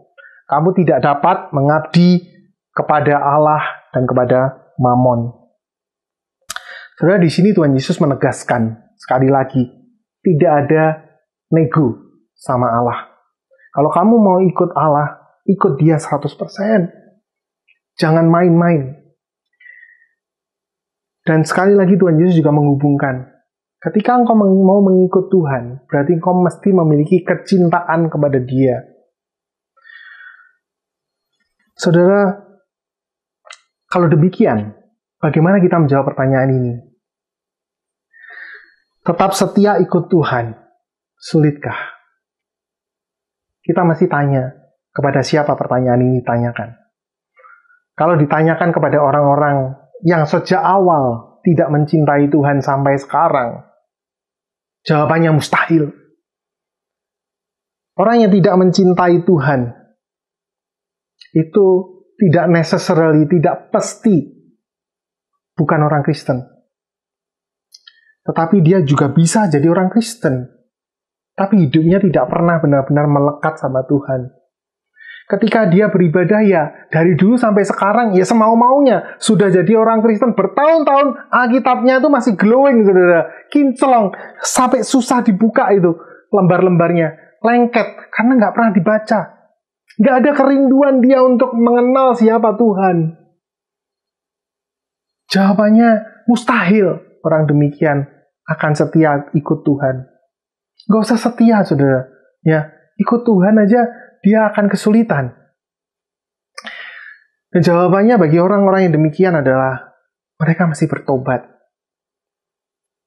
Kamu tidak dapat mengabdi kepada Allah dan kepada Mamon. Saudara, di sini Tuhan Yesus menegaskan sekali lagi, tidak ada nego sama Allah. Kalau kamu mau ikut Allah, ikut dia 100%. Jangan main-main. Dan sekali lagi Tuhan Yesus juga menghubungkan, ketika engkau mau mengikut Tuhan, berarti engkau mesti memiliki kecintaan kepada dia. Saudara, kalau demikian, bagaimana kita menjawab pertanyaan ini? Tetap setia ikut Tuhan, sulitkah? Kita masih tanya, kepada siapa pertanyaan ini ditanyakan? Kalau ditanyakan kepada orang-orang yang sejak awal tidak mencintai Tuhan sampai sekarang, jawabannya mustahil. Orang yang tidak mencintai Tuhan, itu tidak necessarily, tidak pasti bukan orang Kristen. Tetapi dia juga bisa jadi orang Kristen. Tapi hidupnya tidak pernah benar-benar melekat sama Tuhan. Ketika dia beribadah ya, dari dulu sampai sekarang ya semau-maunya. Sudah jadi orang Kristen bertahun-tahun, Alkitabnya itu masih glowing, saudara. Kinclong, sampai susah dibuka itu lembar-lembarnya. Lengket, karena nggak pernah dibaca. Nggak ada kerinduan dia untuk mengenal siapa Tuhan. Jawabannya mustahil orang demikian akan setia ikut Tuhan. Nggak usah setia, saudara. Ya, ikut Tuhan aja dia akan kesulitan. Dan jawabannya bagi orang-orang yang demikian adalah mereka masih bertobat.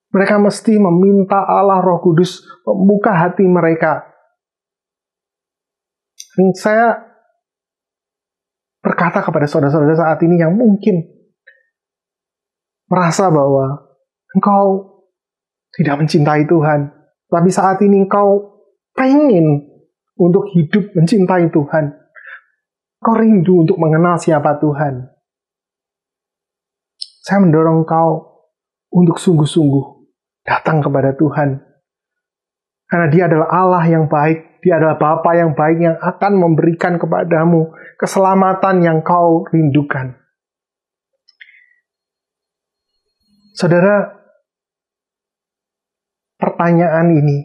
Mereka mesti meminta Allah Roh Kudus membuka hati mereka. Dan saya berkata kepada saudara-saudara saat ini yang mungkin merasa bahwa engkau tidak mencintai Tuhan, tapi saat ini engkau pengen untuk hidup mencintai Tuhan. Engkau rindu untuk mengenal siapa Tuhan. Saya mendorong engkau untuk sungguh-sungguh datang kepada Tuhan. Karena Dia adalah Allah yang baik, Dia adalah Bapa yang baik yang akan memberikan kepadamu keselamatan yang kau rindukan. Saudara, pertanyaan ini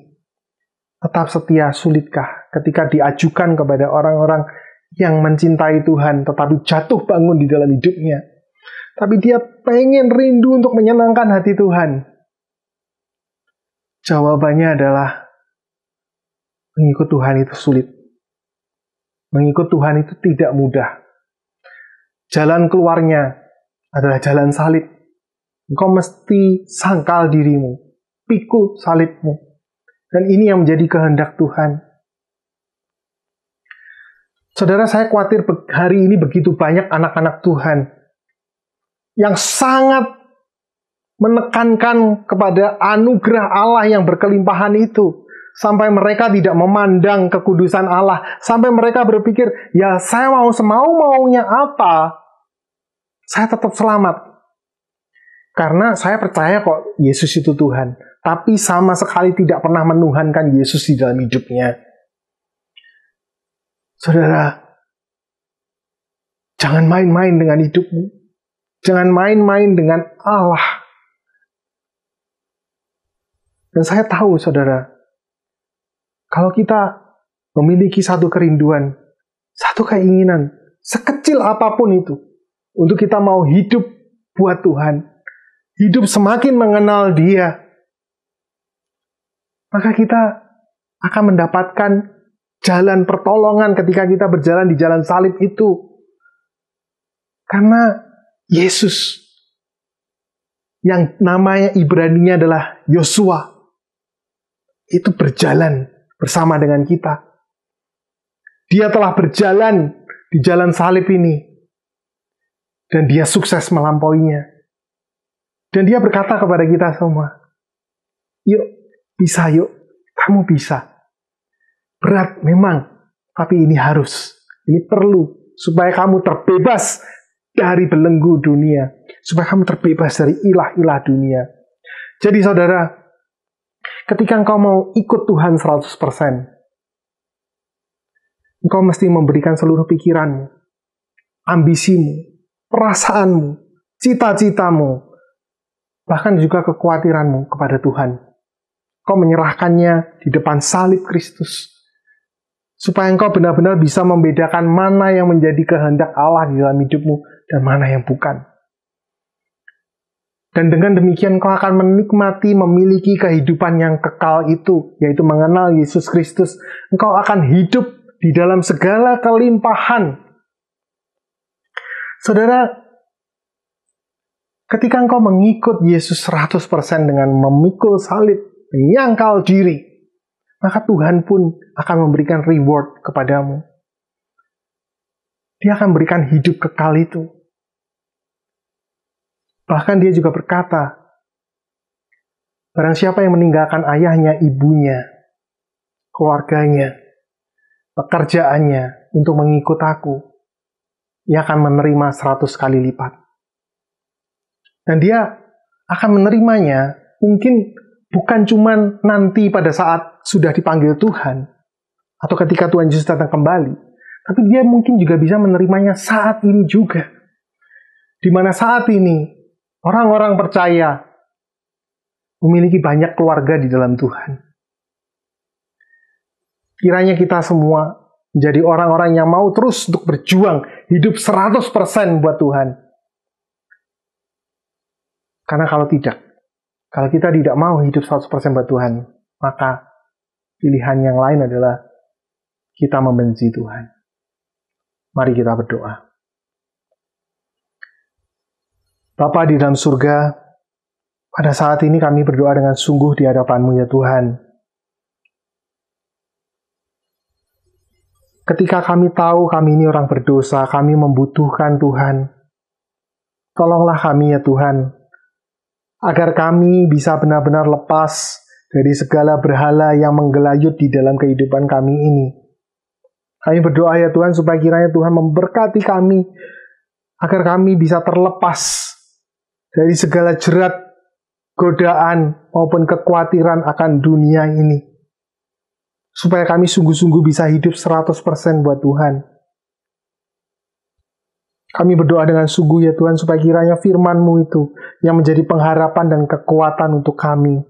tetap setia sulitkah ketika diajukan kepada orang-orang yang mencintai Tuhan tetapi jatuh bangun di dalam hidupnya? Tapi dia pengen rindu untuk menyenangkan hati Tuhan. Jawabannya adalah mengikut Tuhan itu sulit. Mengikut Tuhan itu tidak mudah. Jalan keluarnya adalah jalan salib. Engkau mesti sangkal dirimu, pikul salibmu. Dan ini yang menjadi kehendak Tuhan. Saudara, saya khawatir hari ini begitu banyak anak-anak Tuhan yang sangat menekankan kepada anugerah Allah yang berkelimpahan itu. Sampai mereka tidak memandang kekudusan Allah. Sampai mereka berpikir, ya saya mau semau-maunya apa, saya tetap selamat. Karena saya percaya kok Yesus itu Tuhan. Tapi sama sekali tidak pernah menuhankan Yesus di dalam hidupnya. Saudara, jangan main-main dengan hidupmu. Jangan main-main dengan Allah. Dan saya tahu, saudara, kalau kita memiliki satu kerinduan, satu keinginan, sekecil apapun itu, untuk kita mau hidup buat Tuhan, hidup semakin mengenal Dia, maka kita akan mendapatkan jalan pertolongan ketika kita berjalan di jalan salib itu. Karena Yesus, yang namanya Ibrani-nya adalah Yosua, itu berjalan bersama dengan kita. Dia telah berjalan di jalan salib ini. Dan dia sukses melampauinya. Dan dia berkata kepada kita semua, yuk, bisa yuk, kamu bisa. Berat memang, tapi ini harus. Ini perlu, supaya kamu terbebas dari belenggu dunia. Supaya kamu terbebas dari ilah-ilah dunia. Jadi saudara, ketika engkau mau ikut Tuhan 100%, engkau mesti memberikan seluruh pikiranmu, ambisimu, perasaanmu, cita-citamu, bahkan juga kekhawatiranmu kepada Tuhan. Engkau menyerahkannya di depan salib Kristus, supaya engkau benar-benar bisa membedakan mana yang menjadi kehendak Allah di dalam hidupmu dan mana yang bukan. Dan dengan demikian engkau akan menikmati memiliki kehidupan yang kekal itu, yaitu mengenal Yesus Kristus. Engkau akan hidup di dalam segala kelimpahan. Saudara, ketika engkau mengikut Yesus 100% dengan memikul salib, menyangkal diri, maka Tuhan pun akan memberikan reward kepadamu. Dia akan memberikan hidup kekal itu. Bahkan dia juga berkata, barang siapa yang meninggalkan ayahnya, ibunya, keluarganya, pekerjaannya untuk mengikut aku, ia akan menerima 100 kali lipat. Dan dia akan menerimanya mungkin bukan cuma nanti pada saat sudah dipanggil Tuhan, atau ketika Tuhan Yesus datang kembali, tapi dia mungkin juga bisa menerimanya saat ini juga. Di mana saat ini, orang-orang percaya memiliki banyak keluarga di dalam Tuhan. Kiranya kita semua menjadi orang-orang yang mau terus untuk berjuang, hidup 100% buat Tuhan. Karena kalau kita tidak mau hidup 100% buat Tuhan, maka pilihan yang lain adalah kita membenci Tuhan. Mari kita berdoa. Bapa di dalam surga, Pada saat ini kami berdoa dengan sungguh di hadapan-Mu ya Tuhan. Ketika kami tahu kami ini orang berdosa, kami membutuhkan Tuhan. Tolonglah kami ya Tuhan, agar kami bisa benar-benar lepas dari segala berhala yang menggelayut di dalam kehidupan kami ini. Kami berdoa ya Tuhan supaya kiranya Tuhan memberkati kami, agar kami bisa terlepas dari segala jerat, godaan, maupun kekhawatiran akan dunia ini. Supaya kami sungguh-sungguh bisa hidup 100% buat Tuhan. Kami berdoa dengan sungguh ya Tuhan, supaya kiranya firman-Mu itu yang menjadi pengharapan dan kekuatan untuk kami.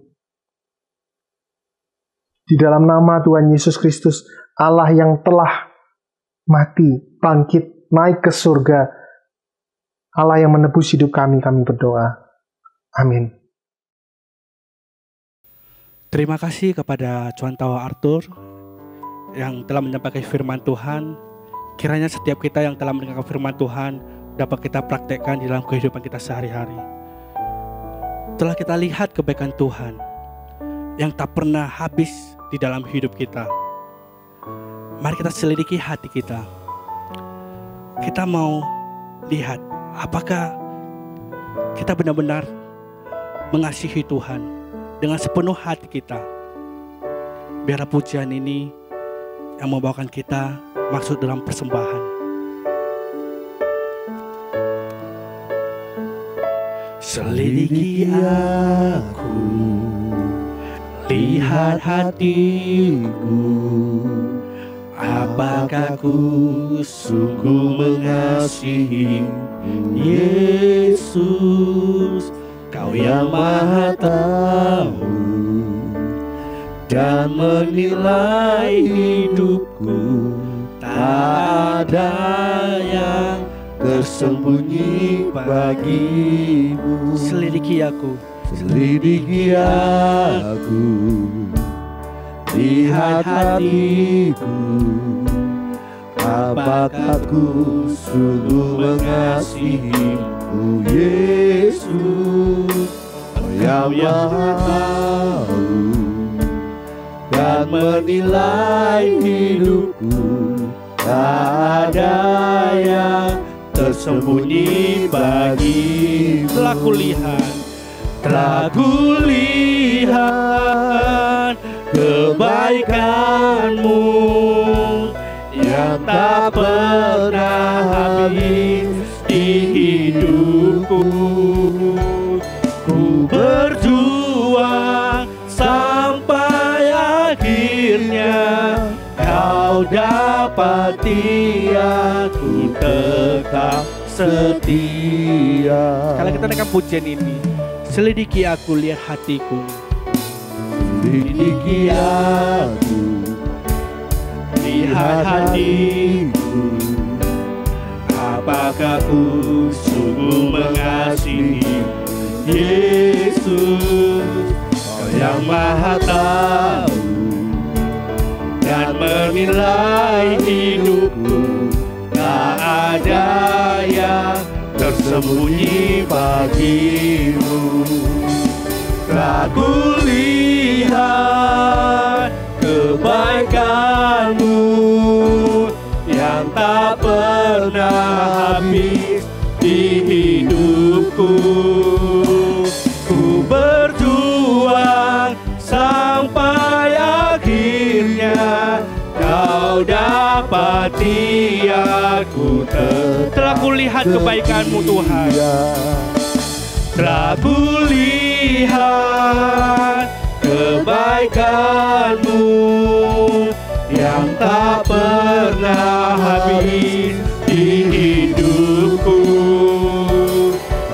Di dalam nama Tuhan Yesus Kristus, Allah yang telah mati, bangkit, naik ke surga, Allah yang menebus hidup kami berdoa. Amin. Terima kasih kepada Cuan Tawa Arthur yang telah menyampaikan firman Tuhan. Kiranya setiap kita yang telah mendengarkan firman Tuhan dapat kita praktekkan di dalam kehidupan kita sehari-hari. Telah kita lihat kebaikan Tuhan yang tak pernah habis di dalam hidup kita. Mari kita selidiki hati kita. Kita mau lihat apakah kita benar-benar mengasihi Tuhan dengan sepenuh hati kita. Biarlah pujian ini yang membawakan kita masuk dalam persembahan. Selidiki aku, lihat hatiku, apakah ku sungguh mengasihi Yesus. Kau yang Maha tahu dan menilai hidupku, tak ada yang tersembunyi bagimu. Selidiki aku, lihat hatiku, apakah ku sungguh mengasihimu Yesus. Kau yang Maha tahu dan menilai hidupku, tak ada yang tersembunyi bagimu. Telah kulihat kebaikan-Mu yang tak pernah habis di hidupku. Ku berjuang sampai akhirnya Kau dapati aku tetap setia. Kalau kita dengar pujian ini, selidiki aku, lihat hatiku. Selidiki aku, lihat hatiku, apakah ku sungguh mengasihi Yesus. Kau yang Maha tahu dan menilai hidupku, tak ada yang tersembunyi bagimu. Telah kulihat kebaikan-Mu yang tak pernah habis di hidupku. Ku berjuang sampai akhirnya Kau dapati aku. Telah kulihat kebaikan-Mu Tuhan, telah kulihat kebaikan-Mu yang tak pernah habis di hidupku.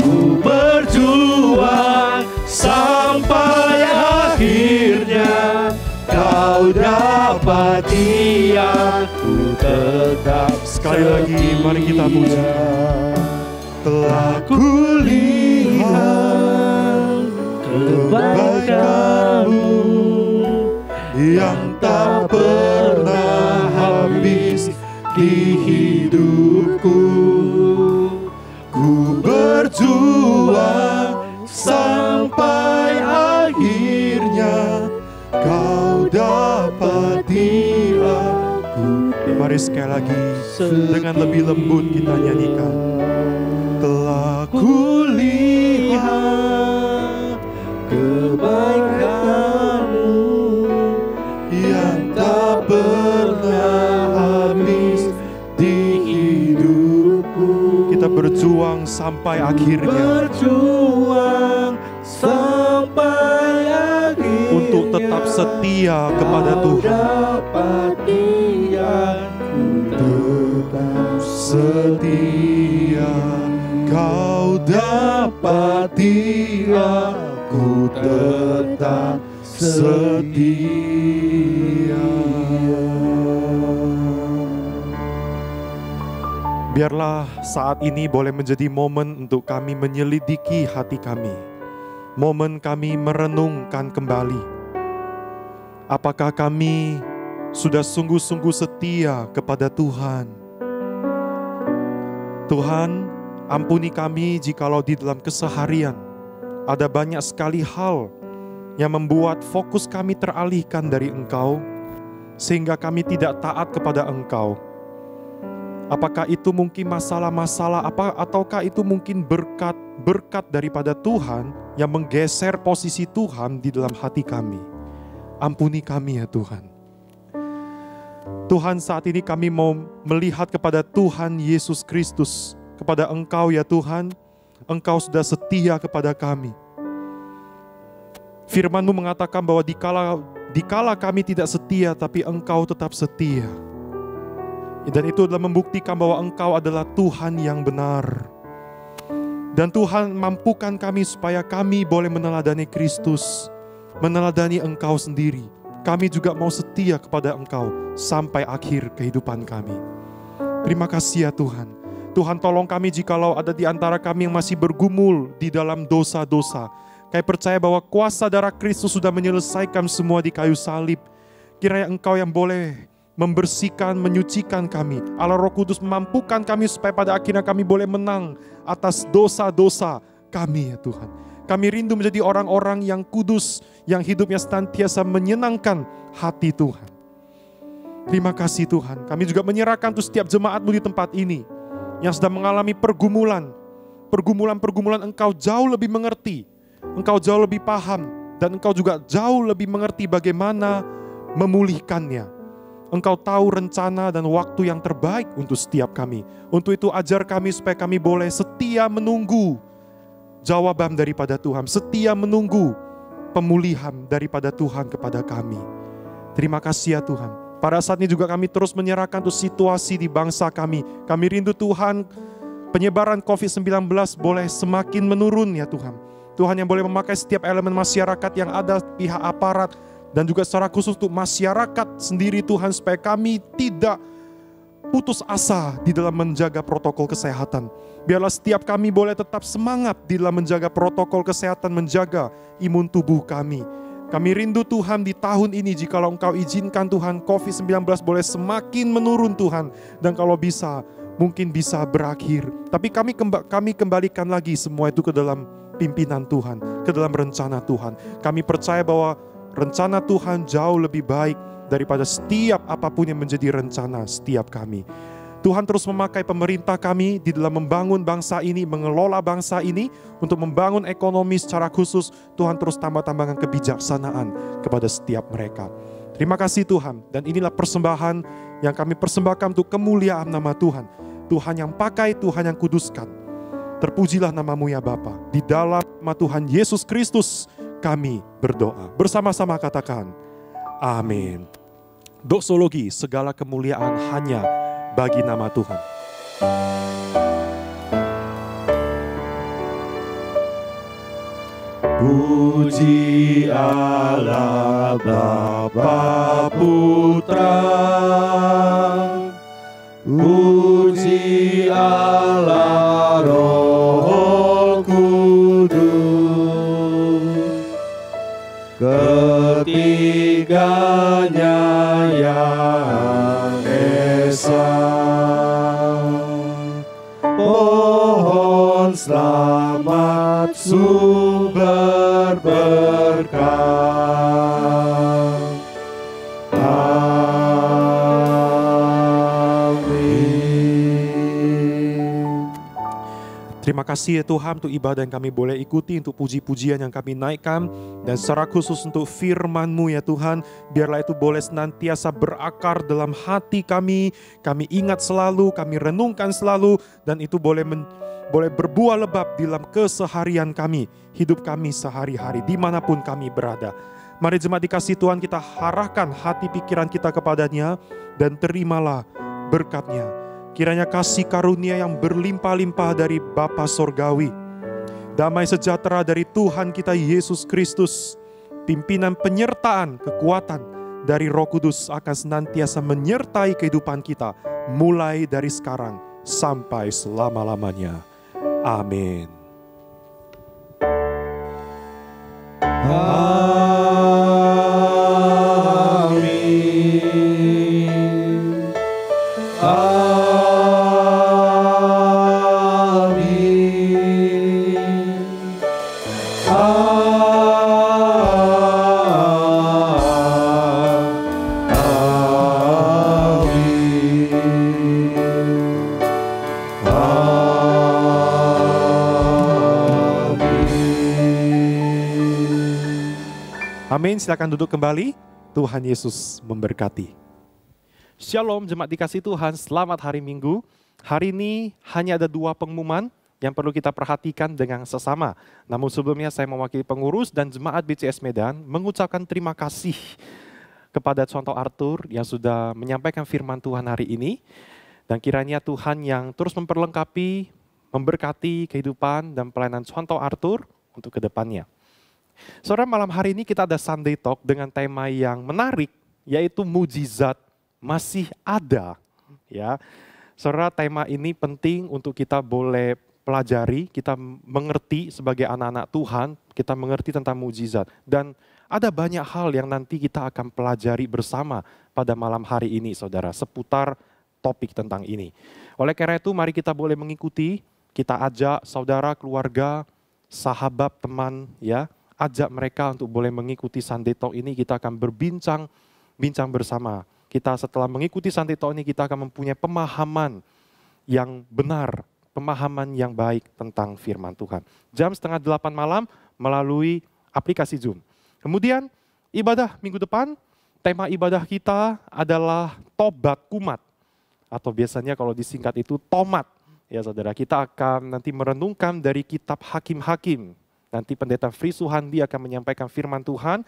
Ku berjuang sampai akhirnya Kau dapati aku tetap. Sekali lagi mari kita puji. Telah kulihat kebaikan-Mu yang tak pernah habis di hidupku. Ku berjuang sampai Boleh sekali lagi dengan lebih lembut kita nyanyikan. Telah kulihat kebaikan-Mu yang tak pernah habis di hidupku. Kita berjuang sampai akhirnya. Berjuang sampai akhirnya. Untuk tetap setia kepada Tuhan. Tetap setia, Kau dapat dia, ku tetap setia. Biarlah saat ini boleh menjadi momen untuk kami menyelidiki hati kami. Momen kami merenungkan kembali. Apakah kami sudah sungguh-sungguh setia kepada Tuhan? Tuhan, ampuni kami jikalau di dalam keseharian ada banyak sekali hal yang membuat fokus kami teralihkan dari Engkau, sehingga kami tidak taat kepada Engkau. Apakah itu mungkin masalah-masalah ataukah itu mungkin berkat daripada Tuhan yang menggeser posisi Tuhan di dalam hati kami? Ampuni kami ya Tuhan. Tuhan, saat ini kami mau melihat kepada Tuhan Yesus Kristus, kepada Engkau ya Tuhan. Engkau sudah setia kepada kami. Firman-Mu mengatakan bahwa dikala kami tidak setia, tapi Engkau tetap setia. Dan itu adalah membuktikan bahwa Engkau adalah Tuhan yang benar. Dan Tuhan, mampukan kami supaya kami boleh meneladani Kristus, meneladani Engkau sendiri. Kami juga mau setia kepada Engkau sampai akhir kehidupan kami. Terima kasih ya Tuhan. Tuhan, tolong kami jikalau ada di antara kami yang masih bergumul di dalam dosa-dosa. Kami percaya bahwa kuasa darah Kristus sudah menyelesaikan semua di kayu salib. Kiranya Engkau yang boleh membersihkan, menyucikan kami. Allah Roh Kudus memampukan kami supaya pada akhirnya kami boleh menang atas dosa-dosa kami ya Tuhan. Kami rindu menjadi orang-orang yang kudus, yang hidupnya senantiasa menyenangkan hati Tuhan. Terima kasih Tuhan. Kami juga menyerahkan untuk setiap jemaat-Mu di tempat ini yang sedang mengalami pergumulan. Pergumulan Engkau jauh lebih mengerti, Engkau jauh lebih paham, dan Engkau juga jauh lebih mengerti bagaimana memulihkannya. Engkau tahu rencana dan waktu yang terbaik untuk setiap kami. Untuk itu ajar kami supaya kami boleh setia menunggu jawaban daripada Tuhan, setia menunggu pemulihan daripada Tuhan kepada kami. Terima kasih ya Tuhan. Pada saat ini juga kami terus menyerahkan untuk situasi di bangsa kami. Kami rindu Tuhan, penyebaran COVID-19 boleh semakin menurun ya Tuhan. Tuhan yang boleh memakai setiap elemen masyarakat yang ada, pihak aparat, dan juga secara khusus untuk masyarakat sendiri Tuhan, supaya kami tidak putus asa di dalam menjaga protokol kesehatan. Biarlah setiap kami boleh tetap semangat di dalam menjaga protokol kesehatan, menjaga imun tubuh kami. Kami rindu Tuhan di tahun ini, jikalau Engkau izinkan Tuhan, COVID-19 boleh semakin menurun Tuhan. Dan kalau bisa, mungkin bisa berakhir. Tapi kami kembalikan lagi semua itu ke dalam pimpinan Tuhan, ke dalam rencana Tuhan. Kami percaya bahwa rencana Tuhan jauh lebih baik daripada setiap apapun yang menjadi rencana setiap kami. Tuhan terus memakai pemerintah kami di dalam membangun bangsa ini, mengelola bangsa ini, untuk membangun ekonomi secara khusus. Tuhan terus tambahkan kebijaksanaan kepada setiap mereka. Terima kasih Tuhan, dan inilah persembahan yang kami persembahkan untuk kemuliaan nama Tuhan. Tuhan yang pakai, Tuhan yang kuduskan. Terpujilah nama-Mu ya Bapa. Di dalam nama Tuhan Yesus Kristus kami berdoa. Bersama-sama katakan, amin. Doksologi, segala kemuliaan hanya bagi nama Tuhan. Puji Allah Bapa Putra, puji Allah Roh Kudus, ketiganya yang esa. Pohon selamat sumber berkah. Terima kasih ya Tuhan untuk ibadah yang kami boleh ikuti, untuk puji-pujian yang kami naikkan, dan secara khusus untuk firman-Mu ya Tuhan, biarlah itu boleh senantiasa berakar dalam hati kami ingat selalu, kami renungkan selalu, dan itu boleh berbuah lebat dalam keseharian kami, hidup kami sehari-hari, dimanapun kami berada. Mari jemaat dikasih Tuhan, kita arahkan hati pikiran kita kepadanya, dan terimalah berkat-Nya. Kiranya kasih karunia yang berlimpah-limpah dari Bapa Sorgawi, damai sejahtera dari Tuhan kita Yesus Kristus, pimpinan penyertaan kekuatan dari Roh Kudus akan senantiasa menyertai kehidupan kita, mulai dari sekarang sampai selama-lamanya. Amin. Amin, silakan duduk kembali. Tuhan Yesus memberkati. Shalom jemaat dikasih Tuhan, selamat hari Minggu. Hari ini hanya ada 2 pengumuman yang perlu kita perhatikan dengan sesama. Namun sebelumnya saya mewakili pengurus dan jemaat BCS Medan mengucapkan terima kasih kepada Contoh Arthur yang sudah menyampaikan firman Tuhan hari ini. Dan kiranya Tuhan yang terus memperlengkapi, memberkati kehidupan dan pelayanan Contoh Arthur untuk kedepannya. Saudara, malam hari ini kita ada Sunday Talk dengan tema yang menarik, yaitu mujizat masih ada. Ya, saudara, tema ini penting untuk kita boleh pelajari, kita mengerti sebagai anak-anak Tuhan, kita mengerti tentang mujizat. Dan ada banyak hal yang nanti kita akan pelajari bersama pada malam hari ini, saudara, seputar topik tentang ini. Oleh karena itu, mari kita boleh mengikuti, kita ajak saudara, keluarga, sahabat, teman, ya, ajak mereka untuk boleh mengikuti Sunday Talk ini. Kita akan berbincang bersama. Kita setelah mengikuti Sunday Talk ini, kita akan mempunyai pemahaman yang benar, pemahaman yang baik tentang firman Tuhan. Jam 7:30 malam melalui aplikasi Zoom. Kemudian ibadah minggu depan, tema ibadah kita adalah Tobat Kumat. Atau biasanya kalau disingkat itu Tomat. Ya saudara, kita akan nanti merenungkan dari kitab Hakim-Hakim. Nanti Pendeta Fri Suhandi akan menyampaikan firman Tuhan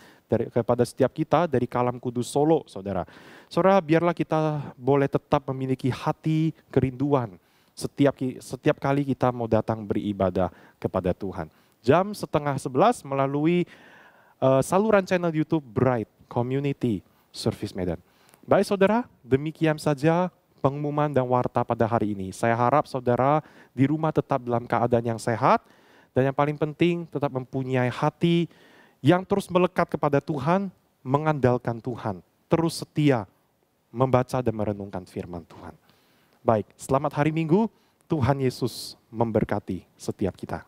kepada setiap kita dari Kalam Kudus Solo, saudara. Saudara, biarlah kita boleh tetap memiliki hati kerinduan setiap kali kita mau datang beribadah kepada Tuhan. Jam 10:30 melalui saluran channel YouTube Bright Community Service Medan. Baik saudara, demikian saja pengumuman dan warta pada hari ini. Saya harap saudara di rumah tetap dalam keadaan yang sehat, dan yang paling penting tetap mempunyai hati yang terus melekat kepada Tuhan, mengandalkan Tuhan, terus setia membaca dan merenungkan firman Tuhan. Baik, selamat hari Minggu, Tuhan Yesus memberkati setiap kita.